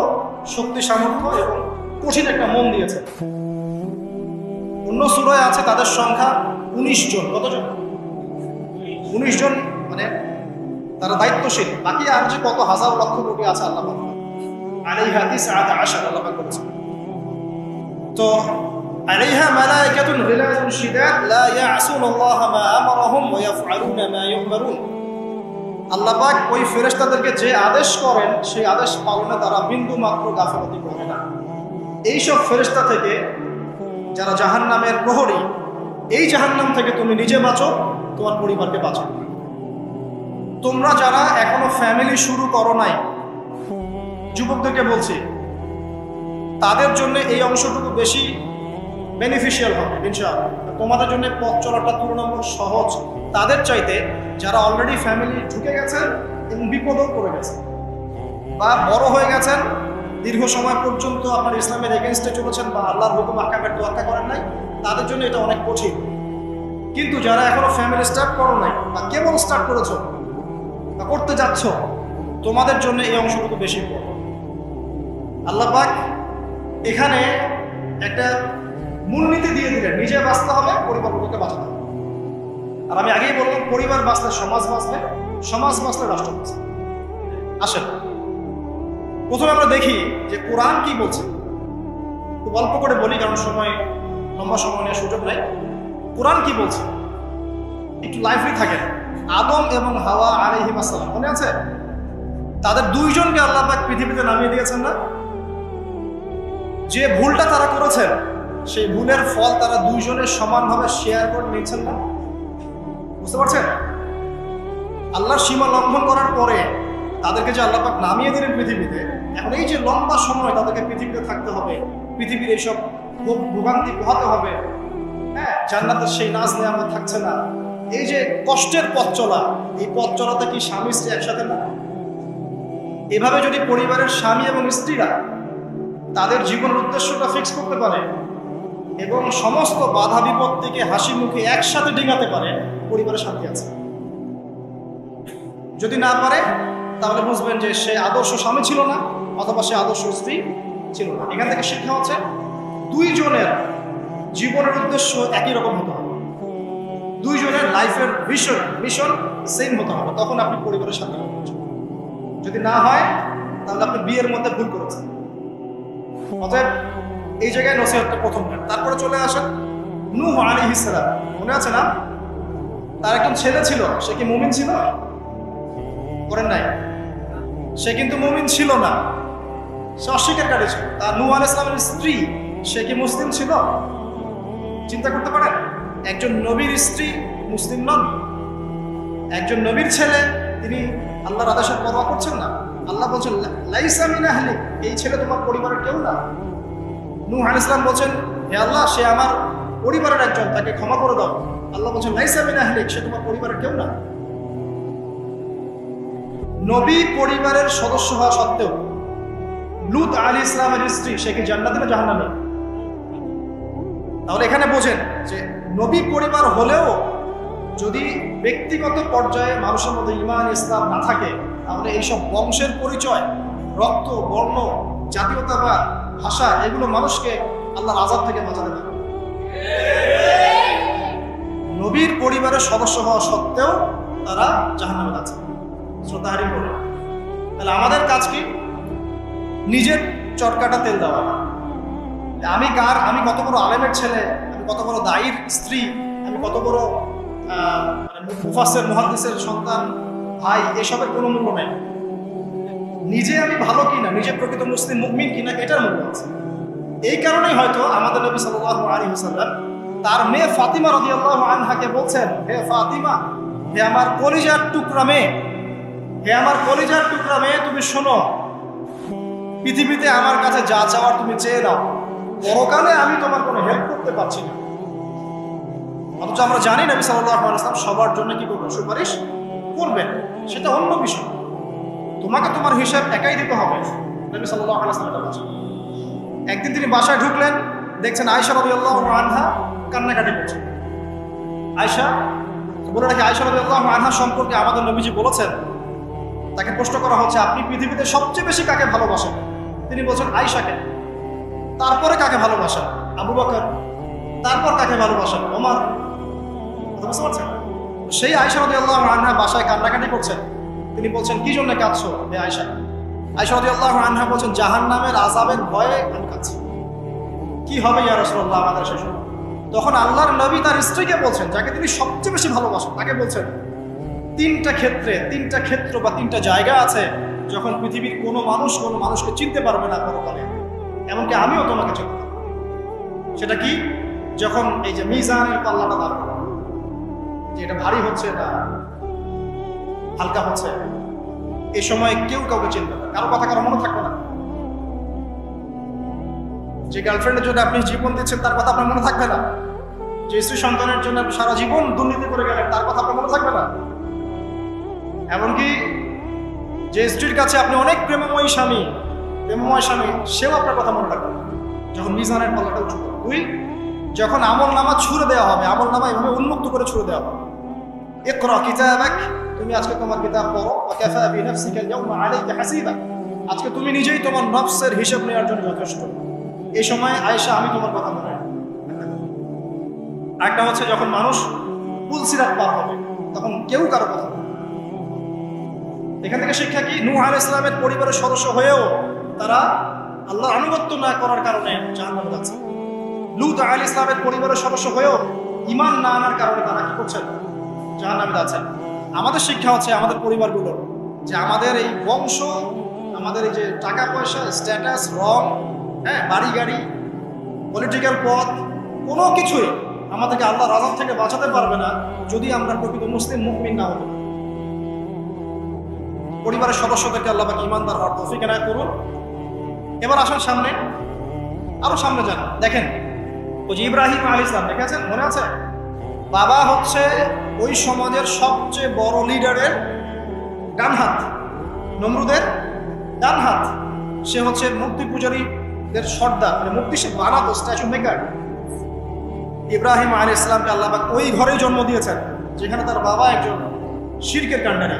শক্তি সামর্থ্য এবং কঠিন একটা মন দিয়েছে। অন্য সূরায় আছে তাদের সংখ্যা 19 জন। কতজন? 19 জন, মানে তারা দায়িত্বশীল। বাকি আর যে কত হাজার লক্ষ কোটি আছে আল্লাহ পাক আলাইহা 19 আল্লাহ পাক বলেছেন। তো আলাইহা মালাইকাতুন গিলাযুন শিদাদ লা ইয়াসুনাল্লাহা মা আমারাহুম ওয়া ইয়াফআলুনা মা ইউমারুন। আল্লাহ পাক ওই ফেরেশতাদেরকে যে আদেশ করেন সেই আদেশ পালনে তারা বিন্দু মাত্র গাফিলতি করে না। এইসব ফেরেশতা থেকে যারা জাহান্নামের প্রহরী, এই জাহান্নাম থেকে তুমি নিজে বাঁচো, তোমার পরিবারকে বাঁচো। তোমরা যারা এখনো ফ্যামিলি শুরু করো নাই, যুবকদেরকে বলছি, তাদের জন্য এই অংশটুকু বেশি বেনিফিশিয়াল হবে ইনশাআল্লাহ। তোমাদের জন্য পথ চলাটা তুলনামূলক সহজ তাদের চাইতে যারা অলরেডি ফ্যামিলি ঢুকে গেছেন এবং বিপদও পড়ে গেছে, বা বড় হয়ে গেছেন, দীর্ঘ সময় পর্যন্ত আপনার ইসলামের এগেনস্টে চলেছেন বা আল্লাহর হুকুম আহকামের তোয়াক্কা করেন নাই, তাদের জন্য এটা অনেক কঠিন। কিন্তু যারা এখনো ফ্যামিলি স্টার্ট করো নাই বা কেবল স্টার্ট করেছো বা করতে যাচ্ছ, তোমাদের জন্য এই অংশটুকু বেশি বড়। আল্লাহ পাক এখানে একটা মূলনীতি দিয়ে দিলেন, নিজে বাঁচতে হবে, পরিবারকে বাঁচাতে হবে। আর আমি আগেই বললাম, পরিবার বাঁচলে সমাজ বাঁচবে, সমাজ বাঁচলে রাষ্ট্র বাঁচবে। আসেন প্রথমে আমরা দেখি যে কোরআন কি বলছে। খুব অল্প করে বলি, কারণ লম্বা সময় নেওয়ার সুযোগ নাই। কোরআন কি বলছে একটু লাইভলি থাকেন। আদম এবং হাওয়া আলাইহিম আসসালাম, মনে আছে? তাদের দুইজনকে আল্লাহ পাক পৃথিবীতে নামিয়ে দিয়েছেন না? যে ভুলটা তারা করেছেন, সেই ভুলের ফল তারা দুইজনের সমানভাবে শেয়ার করে নিয়েছেন না? বুঝতে পারছেন? আল্লাহর সীমা লঙ্ঘন করার পরে তাদেরকে যে আল্লাহ পাক নামিয়ে দিলেন পৃথিবীতে, এখন এই যে লম্বা সময় তাদেরকে পৃথিবীতে থাকতে হবে, পৃথিবীর এইসব ভোগান্তি পোহাতে হবে, হ্যাঁ, জান্নাতের সেই নাজ নেয়ামত থাকছে না, এই যে কষ্টের পথ চলা, এই পথ চলাতে কি স্বামী স্ত্রী একসাথে না? এভাবে যদি পরিবারের স্বামী এবং স্ত্রীরা তাদের জীবনের উদ্দেশ্যটা ফিক্স করতে পারে এবং সমস্ত বাধা বিপত্তিকে হাসি মুখে একসাথে ডিঙাতে পারে, পরিবারের শান্তি আছে। যদি না পারে, তাহলে বুঝবেন যে সে আদর্শ স্বামী ছিল না, অথবা সে আদর্শ স্ত্রী ছিল না। এখান থেকে শিক্ষা হচ্ছে, দুইজনের জীবনের উদ্দেশ্য একই রকম হতে হবে, দুইজনের লাইফের মিশন সেম হতে হবে, তখন আপনি পরিবারের সাথে পাবেন। যদি না হয়, তাহলে আপনি বিয়ের মধ্যে ভুল করেছেন। অতএব এই জায়গায় নসিহতটা প্রথম। তারপরে চলে আসেন নূহ আলাইহিস সালাম, মনে আছে না? তার একজন ছেলে ছিল, সে কি মুমিন ছিল? করেন নাই? সে কিন্তু মুমিন ছিল না, সে অস্বীকারী ছিল। তার নূহ আলাইহিস সালামের স্ত্রী, সে কি মুসলিম ছিল? চিন্তা করতে পারেন, একজন নবীর স্ত্রী মুসলিম নন, একজন নবীর ছেলে, তিনি আল্লাহর আদেশের পরোয়া করছেন না। আল্লাহ বলছেন লাইসা মিন আহলিক, এই ছেলে তোমার পরিবারের কেউ না। নূহ আলাইহিস সালাম বলছেন, হে আল্লাহ, সে আমার পরিবারের একজন, তাকে ক্ষমা করে দাও। আল্লাহ বলছেন লাইসা মিন আহলিক, সে তোমার পরিবারের কেউ না। নবী পরিবারের সদস্য হওয়া সত্ত্বেও লূত আলাইহিস সালামের স্ত্রী, সে কি জান্নাতে না জাহান্নামে? তাহলে এখানে বোঝেন যে নবী পরিবার হলেও যদি ব্যক্তিগত পর্যায়ে মানুষের মধ্যে ঈমান ইসলাম না থাকে, তাহলে এইসব বংশের পরিচয়, রক্ত, বর্ণ, জাতীয়তাবাদ, ভাষা, এগুলো মানুষকে আল্লাহর আযাব থেকে বাঁচাতে পারে। নবীর পরিবারের সদস্য হওয়া সত্ত্বেও তারা জাহান্নামে যাচ্ছে। শ্রদ্ধাহারী বলে, তাহলে আমাদের কাজ কি? নিজের চটকাটা তেল দেওয়া। আমি কত বড় আলেমের ছেলে, আমি কত বড় দায়ীর স্ত্রী, আমি কত বড় মুফাসসির মুহাদ্দিসের সন্তান, ভাই, এসবের কোনো মূল্য নাই। নিজে আমি ভালো কিনা, নিজে প্রকৃত মুসলিম মুমিন কিনা, এটার মূল্য আছে। এই কারণেই হয়তো আমাদের নবী সাল্লাল্লাহু আলাইহি ওয়াসাল্লাম তার মেয়ে ফাতিমা রাদিয়াল্লাহু আনহাকে বলছেন, হে ফাতিমা, হে আমার কলিজার টুকরা মেয়ে, হে আমার কলিজার টুকরা মেয়ে, তুমি শোনো, পৃথিবীতে আমার কাছে যা চাওয়ার তুমি চেয়ে নাও, পরকালে আমি তোমার কোনো হেল্প করতে পারছি না। অথচ আমরা জানি নবী সাল্লাল্লাহু আলাইহি ওয়াসাল্লাম সবার জন্য কি করবেন? সুপারিশ করবেন, সেটা অন্য বিষয়। তোমাকে তোমার হিসাব একাই দিতে হবে, নবী সাল্লাল্লাহু আলাইহি ওয়াসাল্লাম বলেছেন। একদিন তিনি বাসায় ঢুকলেন, দেখছেন আয়েশা রাদিয়াল্লাহু আনহা কান্নাকাটি করছেন। আয়েশা বলে রাখি, আয়েশা রাদিয়াল্লাহু আনহা সম্পর্কে আমাদের নবীজি বলেছেন, তাকে প্রশ্ন করা হচ্ছে, আপনি পৃথিবীতে সবচেয়ে বেশি কাকে ভালোবাসেন? তিনি বলছেন আয়েশাকে। তারপরে কাকে ভালোবাসেন? আবু বকর। তারপর কাকে ভালোবাসেন? ওমর। বুঝতে পারছেন? সেই আয়েশা রাদিয়াল্লাহু আনহা বাসায় কান্নাকাটি করছেন। তিনি বলছেন, কি জন্য কাঁদছো হে আয়েশা? আয়েশা রাদিয়াল্লাহু আনহা বলছেন, জাহান্নামের আযাবের ভয়ে আমি কাঁদছি। কি হবে ইয়া রাসূলুল্লাহ আমাদের শেষ? তখন আল্লাহর নবী তার স্ত্রীকে বলছেন, যাকে তিনি সবচেয়ে বেশি ভালোবাসেন, তাকে বলছেন, তিনটা ক্ষেত্র বা তিনটা জায়গা আছে যখন পৃথিবীর কোনো মানুষকে চিনতে পারবে না পরকালে। এমনকি আমিও তোমাকে চিনতে পারবো। সেটা কি? যখন এই যে মিজানের পাল্লাটা দাঁড় করা, যে এটা ভারী হচ্ছে না হালকা হচ্ছে, এই সময় কেউ কাউকে চিনবে না, কারো কথা কারো মনে থাকবে না। যে গার্লফ্রেন্ডের জন্য আপনি জীবন দিচ্ছেন তার কথা আপনার মনে থাকবে না। যে স্ত্রী সন্তানের জন্য আপনি সারা জীবন দুর্নীতি করে গেলেন তার কথা আপনার মনে থাকবে না। এমনকি যে স্ত্রীর কাছে আপনি অনেক প্রেমময় স্বামী, সেও আপনার কথা মনে রাখবে যখন মিজানের পাল্লাটা উঁচু করবে। দুই, যখন আমল নামা ছুড়ে দেওয়া হবে, আমল নামা এভাবে উন্মুক্ত করে ছুড়ে দেওয়া হবে। ইকরা কিতাবাক, তুমি আজকে তোমার কিতাব পড়ো, ওয়া কাফা বিনাফসিকা আল-ইয়াওমা আলাইকা হাসিবা, আজকে তুমি নিজেই তোমার নফসের হিসাব নেওয়ার জন্য যথেষ্ট। এই সময় আয়েশা আমি তোমার কথা মনে রাখবো। একটা হচ্ছে যখন মানুষ পুলসিরাত পার হবে তখন কেউ কারো কথা বলবে না। এখান থেকে শিক্ষা কি? নূহ আলাইহিস সালামের পরিবারের সদস্য হয়েও তারা আল্লাহর আনুগত্য না করার কারণে জাহান্নামে যাচ্ছে। লূত আলাইহিস সালামের পরিবারের সদস্য হয়েও ঈমান না আনার কারণে তারা কি করছেন? জাহান্নামে যাচ্ছেন। আমাদের শিক্ষা হচ্ছে আমাদের পরিবারগুলোর, যে আমাদের এই বংশ, আমাদের এই যে টাকা পয়সা, স্ট্যাটাস, রং, হ্যাঁ, বাড়ি গাড়ি, পলিটিক্যাল পথ, কোনো কিছুই আমাদেরকে আল্লাহর আযাব থেকে বাঁচাতে পারবে না যদি আমরা প্রকৃত মুসলিম মুমিন না হই। পরিবারের সদস্যদেরকে আল্লাহ পাক ঈমানদার হওয়ার তৌফিক এনায়েত করুন। এবার আসুন সামনে, আরো সামনে যান। দেখেন ওই যে ইব্রাহিম আলাইহিস সালাম, দেখেছেন, মনে আছে? বাবা হচ্ছে ওই সমাজের সবচেয়ে বড় লিডারের ডান হাত, নমরুদের ডান হাত। সে হচ্ছে মূর্তি পূজারীদের সর্দার, মানে মূর্তি সে বানাতো, স্ট্যাচু মেকার। ইব্রাহিম আলাইহিস সালামকে আল্লাহ পাক ওই ঘরেই জন্ম দিয়েছেন যেখানে তার বাবা একজন শিরকের কাণ্ডারী।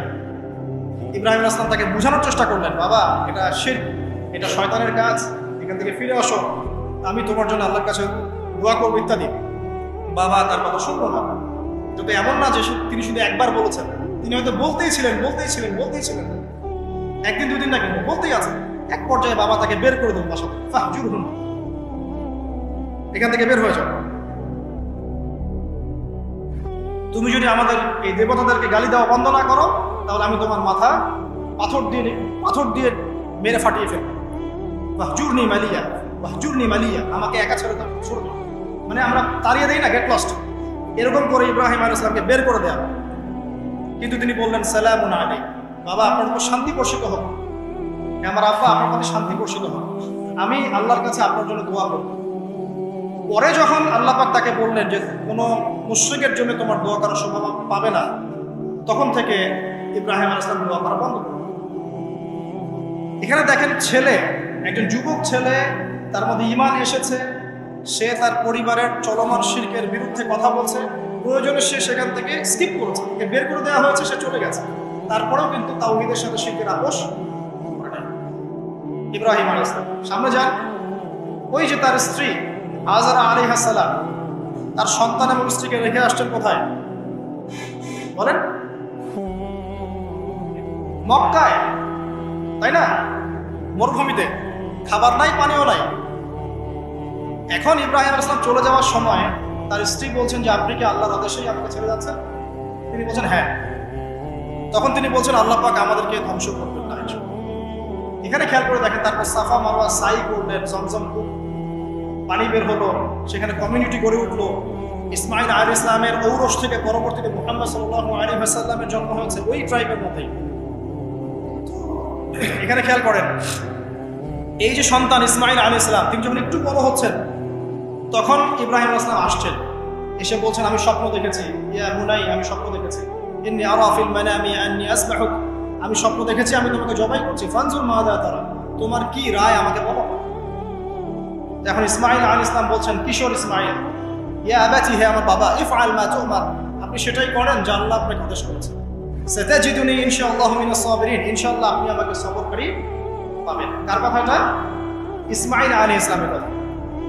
ইব্রাহিম আলাইহিস সালাম তাকে বোঝানোর চেষ্টা করলেন, বাবা এটা শিরক, এটা শয়তানের কাজ, এখান থেকে ফিরে আসো, আমি তোমার জন্য আল্লাহর কাছে দোয়া করবো ইত্যাদি। বাবা তার কথা শুনলো না। যদি এমন না যে তিনি শুধু একবার বলেছেন, তিনি হয়তো বলতেই ছিলেন, একদিন দুদিন না, কিন্তু বলতেই আছে। এক পর্যায়ে বাবা তাকে বের করে দেন বাসা থেকে, ফাহজুরহুম, এখান থেকে বের হয়ে যাও। তুমি যদি আমাদের এই দেবতাদেরকে গালি দেওয়া বন্ধ না করো তাহলে আমি তোমার মাথা পাথর দিয়ে মেরে ফাটিয়ে ফেলবো। ওয়াহজুরনি মালিয়া, আমাকে একা ছেড়ে দাও, ছুড়বে, মানে আমরা তাড়িয়ে দেই না, গেট লস্ট, এরকম করে ইব্রাহিম আলাইহিস সালামকে বের করে দেয়া। কিন্তু তিনি বললেন সালামুন আলাইকুম, বাবা আপনার উপর শান্তি বর্ষিত হোক, আমার আব্বা আপনার প্রতি শান্তি বর্ষিত হোক, আমি আল্লাহর কাছে আপনার জন্য দোয়া করব। পরে যখন আল্লাহ পাক তাকে বললেন যে কোনো মুশরিকের জন্য তোমার দোয়া করার সম্ভাবনা পাবে না, তখন থেকে ইব্রাহিম আলাইহিস সালাম দোয়া করা বন্ধ করলেন। এখানে দেখেন, ছেলে, একজন যুবক ছেলে, তার মধ্যে ঈমান এসেছে, সে তার পরিবারের চলমান শিরকের বিরুদ্ধে কথা বলছে, প্রয়োজনে সে সেখান থেকে স্কিপ করেছে, তাকে বের করে দেওয়া হয়েছে, সে চলে গেছে, তারপরেও কিন্তু তাওহীদের সাথে শিরকের আপোষ করে নাই। ইব্রাহিম আলাইহিস সালাম সামনে যান। ওই যে তার স্ত্রী হাজারা আলাইহিস সালাম তার সন্তান এবং স্ত্রীকে রেখে আসছেন কোথায় বলেন? মক্কায়, তাই না? মরুভূমিতে, খাবার নাই, পানিও নাই। এখন ইব্রাহিম আলাইহিস সালাম চলে যাওয়ার সময় তার স্ত্রী বলছেন যে আপনি কি আল্লাহর আদেশেই আমাকে ছেড়ে যাচ্ছেন? তিনি বলছেন হ্যাঁ। তখন তিনি বলছেন আল্লাহ পাক আমাদেরকে ধ্বংস করবেন না। এখানে খেয়াল করে দেখেন, তারপর সাফা মারওয়া সাই করলেন, জমজম পানি বের হলো, সেখানে কমিউনিটি গড়ে উঠলো। ইসমাইল আলাইহিস সালামের ঔরস থেকে পরবর্তীতে মুহাম্মদ সাল্লাল্লাহু আলাইহি ওয়াসাল্লামের জন্ম হয়েছে ওই ট্রাইবের মধ্যেই। এখানে খেয়াল করেন, এই যে সন্তান ইসমাইল আলাইহিস সালাম, তিনি যখন একটু বড় হচ্ছেন তখন ইব্রাহিম আলাইহিস সালাম আসছেন, এসে বলছেন আমি স্বপ্ন দেখেছি, ইয়া বুনাই, আমি স্বপ্ন দেখেছি, ইন্নী আরা ফিল মানামি আন্নী আসবাহুক, আমি স্বপ্ন দেখেছি আমি তোমাকে জবাই করছি, ফানজুর মাযা তারা, তোমার কি রায় আমাকে বলো। এখন ইসমাইল আলাইহিস সালাম বলছেন, কিশোর ইসমাইল, ইয়া আবাতি, হে আমার বাবা, ইফআল মা তুমার, আপনি সেটাই করেন যা আল্লাহ আপনাকে আদেশ করেছেন। সাতাজিদুনি ইনশাআল্লাহু মিনাস সাবিরিন, ইনশাআল্লাহ আপনি আমাকে সবরকারী পাবেন। কার কথা এটা? ইসমাইল আলাইহিস সালামের কথা।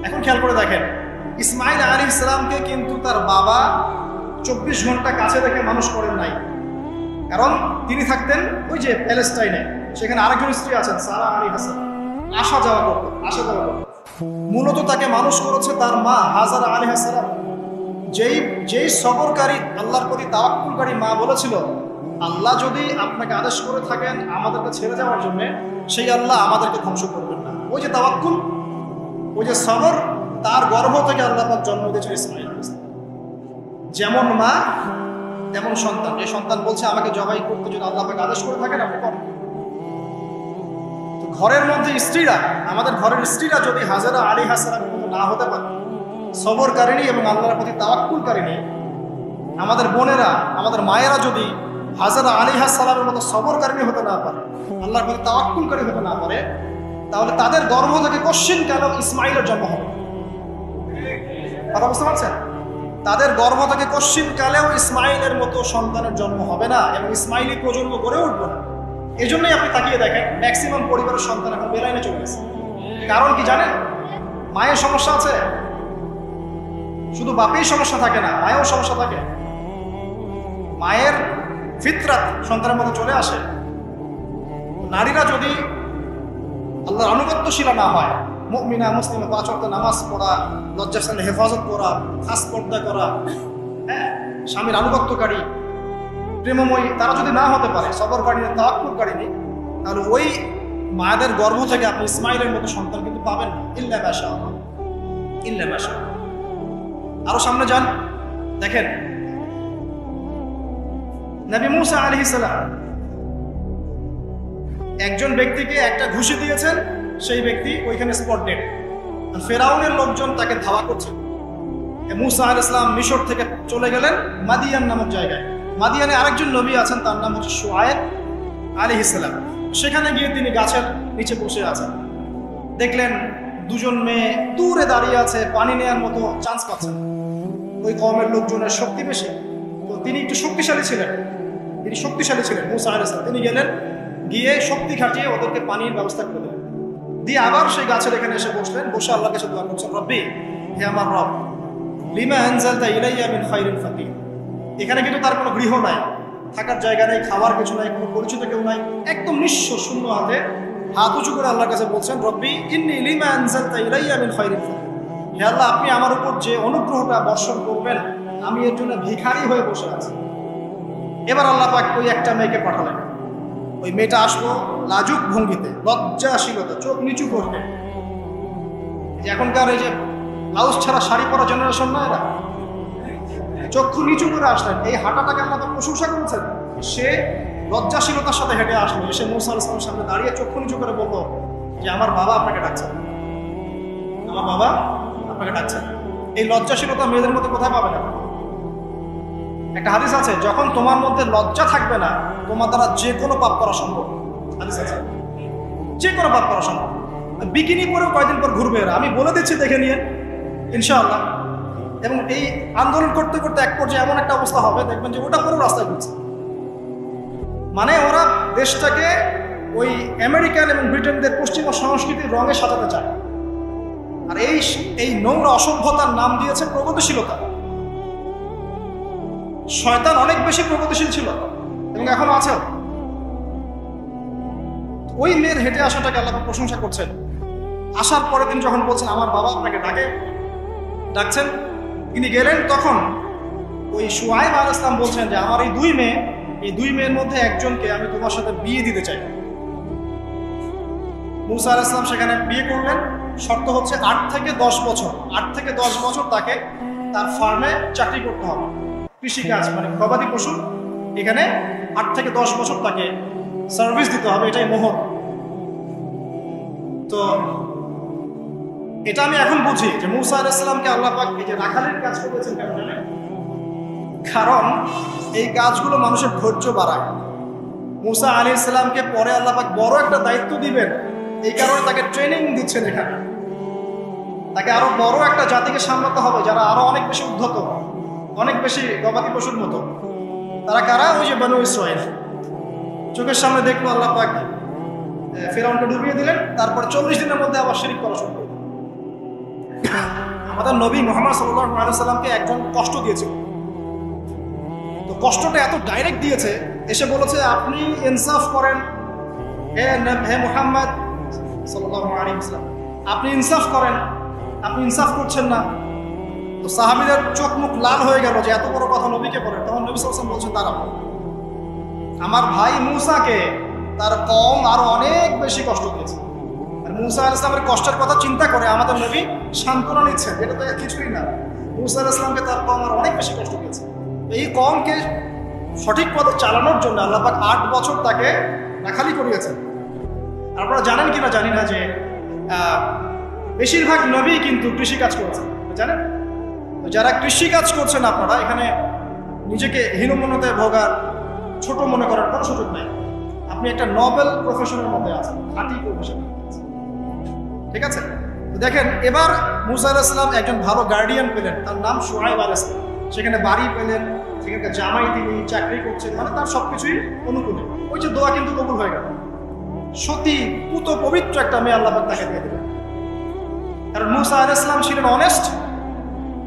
এখন খেয়াল করে দেখেন, ইসমাইল আলাইহিস সালামকে কিন্তু তার বাবা 24 ঘন্টা কাছে রেখে মানুষ করেন নাই, কারণ তিনি থাকতেন ওই যে প্যালেস্টাইনে, সেখানে আরেকজন স্ত্রী আছেন সারা আলাইহিস সালাম, আসা যাওয়া করতেন। মূলত তাকে মানুষ করেছে তার মা হাজারা আলাইহিস সালাম, যেই সবরকারী, আল্লাহর প্রতি তাওয়াক্কুলকারী মা বলেছিল, আল্লাহ যদি আপনাকে আদেশ করে থাকেন আমাদেরকে ছেড়ে যাওয়ার জন্য, সেই আল্লাহ আমাদেরকে ধ্বংস করবেন না। ওই যে তাওয়াক্কুল, ওই যে সবর, তার গর্ভ থেকে আল্লাহ পাক জন্ম দিয়েছেন ইসমাঈল। যেমন মা তেমন সন্তান। এই সন্তান বলছে আমাকে জবাই করতে যদি আল্লাহ পাক আদেশ করে থাকেন আপনি করেন। ঘরের মধ্যে স্ত্রীরা, আমাদের ঘরের স্ত্রীরা যদি হাজেরা আলাইহিস সালামের মতো না হতে পারে, সবরকারিণী এবং আল্লাহর প্রতি তাওয়াক্কুলকারিণী, আমাদের বোনেরা, আমাদের মায়েরা যদি হাজেরা আলাইহিস সালামের মতো সবরকারিণী হতে না পারে, আল্লাহর প্রতি তাওয়াক্কুলকারী হতে না পারে, তাহলে তাদের গর্ভ থেকে কোশ্চিন কেন ইসমাঈলের জন্ম হবে? কথা বুঝতে পারছেন? তাদের গর্ভ থেকে কোশ্চিন কালেও ইসমাঈলের মতো সন্তানের জন্ম হবে না এবং ইসমাঈলি প্রজন্ম গড়ে উঠবে না। এই জন্যই আপনি তাকিয়ে দেখেন ম্যাক্সিমাম পরিবারের সন্তান এখন বেলাইনে চলে গেছে। কারণ কি জানেন? মায়ের সমস্যা আছে। শুধু বাপেই সমস্যা থাকে না, মায়েও সমস্যা থাকে। মায়ের ফিতরাত সন্তানের মধ্যে চলে আসে। নারীরা যদি আল্লাহর আনুগত্যশীলা না হয়, মুমিনা মুসলিমা, 5 ওয়াক্ত নামাজ পড়া, লজ্জাস্থানে হেফাজত করা, খাস পর্দা করা, হ্যাঁ, স্বামীর আনুগত্যকারী, প্রেমময়ী, তারা যদি না হতে পারে, সবরকারিণী, তাওয়াক্কুলকারিণী, তাহলে ওই মায়েদের গর্ভ থেকে আপনি ইসমাঈলের মতো সন্তান কিন্তু পাবেন না। ইল্লা মাশাআল্লাহ, ইল্লা মাশাআল্লাহ। আরো সামনে যান, দেখেন নবী মুসা আলাইহিস সালাম একজন ব্যক্তিকে একটা ঘুষি দিয়েছেন, সেই ব্যক্তি ওইখানে স্পট ডেড। ফেরাউনের লোকজন তাকে ধাওয়া করছে। মুসা আলাইহিস সালাম মিশর থেকে চলে গেলেন মাদিয়ান নামক জায়গায়। মাদিয়ানে আরেকজন নবী আছেন, তার নাম হচ্ছে শুআয়ব আলাইহিস সালাম। সেখানে গিয়ে তিনি গাছের নিচে বসে আছেন। দেখলেন দুজন মেয়ে দূরে দাঁড়িয়ে আছে, পানি নেওয়ার মতো চান্স পাচ্ছেন। ওই কওমের লোকজনের শক্তি বেশি, তো তিনি একটু শক্তিশালী ছিলেন। মুসা আলাইহিস সালাম তিনি গেলেন, গিয়ে শক্তি খাটিয়ে ওদেরকে পানির ব্যবস্থা করে দিলেন। দিয়ে আবার সেই গাছের এখানে এসে বসলেন, বসে আল্লাহর কাছে দোয়া করছেন, রব্বি, হে আমার রব, লিমা আনজালতা ইলাইয়া মিন খায়রিন ফাকির। এখানে কিন্তু তার কোনো গৃহ নাই, থাকার জায়গা নেই, খাওয়ার কিছু নাই, কোনো পরিচিত কেউ নাই, একদম নিঃস্ব শূন্য হাতে হাত উঁচু করে আল্লাহর কাছে বলছেন, রব্বি ইন্নী লিমা আনজালতা ইলাইয়া মিন খায়রিন ফাকির। হে আল্লাহ, আপনি আমার উপর যে অনুগ্রহটা বর্ষণ করবেন, আমি এর জন্য ভিখারি হয়ে বসে আছি। এবার আল্লাহ পাক ওই একটা মেয়েকে পাঠালেন। ওই মেয়েটা আসলো লাজুক ভঙ্গিতে, লজ্জাশীলতা, চোখ নিচু করবে। এখনকার এই যে ব্লাউজ ছাড়া শাড়ি পরা জেনারেশন না, এরা চক্ষু নিচু করে আসলেন। এই হাঁটাটাকে আল্লাহ পাক প্রশংসা করেছেন। সে লজ্জাশীলতার সাথে হেঁটে আসলো, এসে মুসা আলাইহিস সালামের সামনে দাঁড়িয়ে চক্ষু নিচু করে বলল যে আমার বাবা আপনাকে ডাকছেন, আমার বাবা আপনাকে ডাকছেন। এই লজ্জাশীলতা মেয়েদের মধ্যে কোথায় পাবে না? একটা হাদিস আছে, যখন তোমার মধ্যে লজ্জা থাকবে না, তোমার দ্বারা যে কোনো পাপ করা সম্ভব। হাদিস আছে, যে কোনো পাপ করা সম্ভব। বিকিনি পরেও কয়েকদিন পর ঘুরবে এরা, আমি বলে দিচ্ছি, দেখে নিয়ে ইনশাআল্লাহ। এবং এই আন্দোলন করতে করতে এক পর্যায়ে এমন একটা অবস্থা হবে, দেখবেন যে ওটা পুরো রাস্তায় ঘুরছে। মানে ওরা দেশটাকে ওই আমেরিকান এবং ব্রিটেনদের পশ্চিমা সংস্কৃতির রঙে সাজাতে চায়। আর এই নোংরা অসভ্যতার নাম দিয়েছে প্রগতিশীলতা। শয়তান অনেক বেশি প্রগতিশীল ছিল এবং এখন আছেও। ওই মেয়ের হেঁটে আসাটাকে আল্লাহ প্রশংসা করছেন। আসার পরে তিনি যখন বলছেন আমার বাবা আপনাকে ডাকছেন, তিনি গেলেন, তখন ওই শুআয়ব আলাইহিস সালাম বলছেন যে আমার এই দুই মেয়ের মধ্যে একজনকে আমি তোমার সাথে বিয়ে দিতে চাই। মুসা আলাইহিস সালাম সেখানে বিয়ে করলেন। শর্ত হচ্ছে 8 থেকে 10 বছর তাকে তার ফার্মে চাকরি করতে হবে, কৃষিকাজ মানে গবাদি পশু। এখানে 8 থেকে 10 বছর তাকে সার্ভিস দিতে হবে, এটাই মোহর। তো এটা আমি এখন বুঝি যে মুসা আলাইহিস সালামকে আল্লাহ পাক এই যে রাখালের কাজ করেছেন কেন জানেন? কারণ এই কাজগুলো মানুষের ধৈর্য বাড়ায়। মুসা আলাইহিস সালামকে পরে আল্লাহ পাক বড় একটা দায়িত্ব দিবেন, এই কারণে তাকে ট্রেনিং দিচ্ছেন এখানে। তাকে আরো বড় একটা জাতিকে সামলাতে হবে, যারা আরো অনেক বেশি উদ্ধত, অনেক বেশি গবাদি পশুর মতো। তারা কারা? ওই যে বনু ইসরাঈল। চোখের সামনে দেখলো আল্লাহ পাক ফিরআউনকে ডুবিয়ে দিলেন, তারপর 40 দিনের মধ্যে আবার শিরক করা শুরু করল। আমাদের নবী মুহাম্মদ সাল্লাল্লাহু আলাইহি সাল্লামকে একজন কষ্ট দিয়েছিল। তো কষ্টটা এত ডাইরেক্ট দিয়েছে, এসে বলেছে আপনি ইনসাফ করেন, হে মুহাম্মদ সাল্লাল্লাহু আলাইহি ওয়াসাল্লাম, আপনি ইনসাফ করেন, আপনি ইনসাফ করছেন না। তো সাহাবীদের চোখ মুখ লাল হয়ে গেল যে এত বড় কথা নবীকে বলেন। তখন নবী সাল্লাল্লাহু আলাইহি ওয়াসাল্লাম বলছেন দাঁড়াও, আমার ভাই মুসাকে তার কওম আরো অনেক বেশি কষ্ট দিয়েছে। আর মুসা আলাইহিস সালামের কষ্টের কথা চিন্তা করে আমাদের নবী সান্ত্বনা নিচ্ছেন, এটা তো কিছুই না। মুসা আলাইহিস সালামকে তার কওম আর অনেক বেশি কষ্ট দিয়েছে। এই কওমকে সঠিক পথে চালানোর জন্য আল্লাহ পাক 8 বছর তাকে রাখালি করিয়েছেন। আপনারা জানেন কিনা জানি না যে বেশিরভাগ নবী কিন্তু কৃষিকাজ করেছেন, জানেন? যারা কৃষিকাজ করছেন আপনারা এখানে নিজেকে হীনমন্যতায় ভোগার, ছোট মনে করার কোনো সুযোগ নাই। আপনি একটা নোবেল প্রফেশনের মধ্যে আছেন, খাঁটি প্রফেশন, ঠিক আছে? দেখেন, এবার মুসা আলাইহিস সালাম একজন ভালো গার্ডিয়ান পেলেন, তার নাম শুআয়ব আলাইহিস সালাম। সেখানে বাড়ি পেলেন, সেখানে জামাই তিনি, চাকরি করছেন, মানে তার সবকিছুই অনুকূলে। ওই যে দোয়া কিন্তু কবুল হয়ে গেল। সতী পুত পবিত্র একটা মেয়ে আল্লাহ পাক তাকে দিয়ে দিলেন। কারণ মুসা আলাইহিস সালাম ছিলেন অনেস্ট,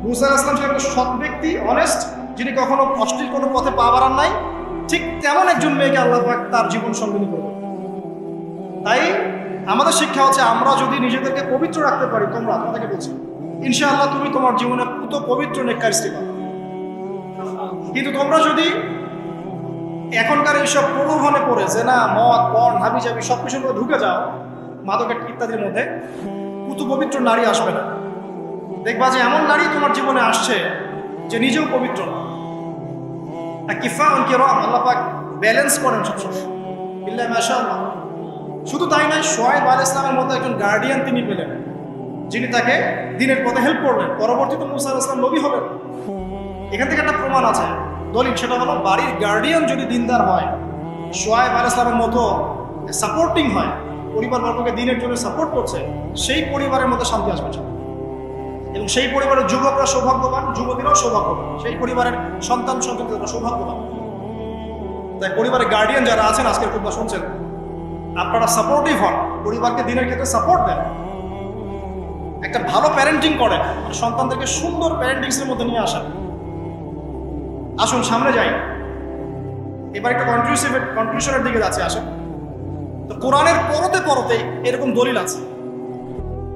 মুসা আলাইহিস সালাম ছিলেন একটা সৎ ব্যক্তি, অনেস্ট, যিনি কখনো অশ্লীল কোনো পথে পা বাড়ান নাই। ঠিক তেমন একজন মেয়েকে আল্লাহ পাক তার জীবন সঙ্গিনী করবেন। তাই আমাদের শিক্ষা হচ্ছে, আমরা যদি নিজেদেরকে পবিত্র রাখতে পারি, তোমাদেরকে বলছি, ইনশাআল্লাহ তুমি তোমার জীবনে পুত পবিত্র নেককার স্ত্রী পাবে। কিন্তু তোমরা যদি এখনকার এইসব প্রলোভনে পড়ে জেনা, মদ, পর্ন, হাবিজাবি সবকিছুর মধ্যে ঢুকে যাও, মাদক ইত্যাদির মধ্যে, পুত পবিত্র নারী আসবে না। দেখবা যে এমন নারী তোমার জীবনে আসছে যে নিজেও পবিত্র না। আল্লাহ পাক ব্যালেন্স করেন সবসময়, বিল্লাহ মাশাআল্লাহ। শুধু তাই নয়, শুআয়ব আলাইহিস সালামের মতো একজন গার্ডিয়ান তিনি পেলেন, যিনি তাকে দিনের পথে হেল্প করলেন। পরবর্তীতে মুসা আলাইহিস সালাম নবী হলেন। এখান থেকে একটা প্রমাণ আছে, দলিল, সেটা হলো বাড়ির গার্ডিয়ান যদি দিনদার হয়, শুআয়ব আলাইহিস সালামের মতো সাপোর্টিং হয়, পরিবারবর্গকে দিনের জন্য সাপোর্ট করছে, সেই পরিবারের মধ্যে শান্তি আসবে। এবং সেই পরিবারের যুবকরা সৌভাগ্যবান, যুবতীরাও সৌভাগ্যবান, সেই পরিবারের সন্তান সন্ততিরা সৌভাগ্যবান। তাই পরিবারের গার্ডিয়ান যারা আছেন, আজকের কথা শুনছেন, আপনারা সাপোর্টিভ হন, পরিবারকে দিনের ক্ষেত্রে সাপোর্ট দেন, একটা ভালো প্যারেন্টিং করেন, সন্তানদেরকে সুন্দর প্যারেন্টিংসের মধ্যে নিয়ে আসেন। আসুন সামনে যাই, এবার একটা কনক্লুশনের দিকে যাচ্ছে। আসেন, তো কোরআনের পরতে পরতে এরকম দলিল আছে।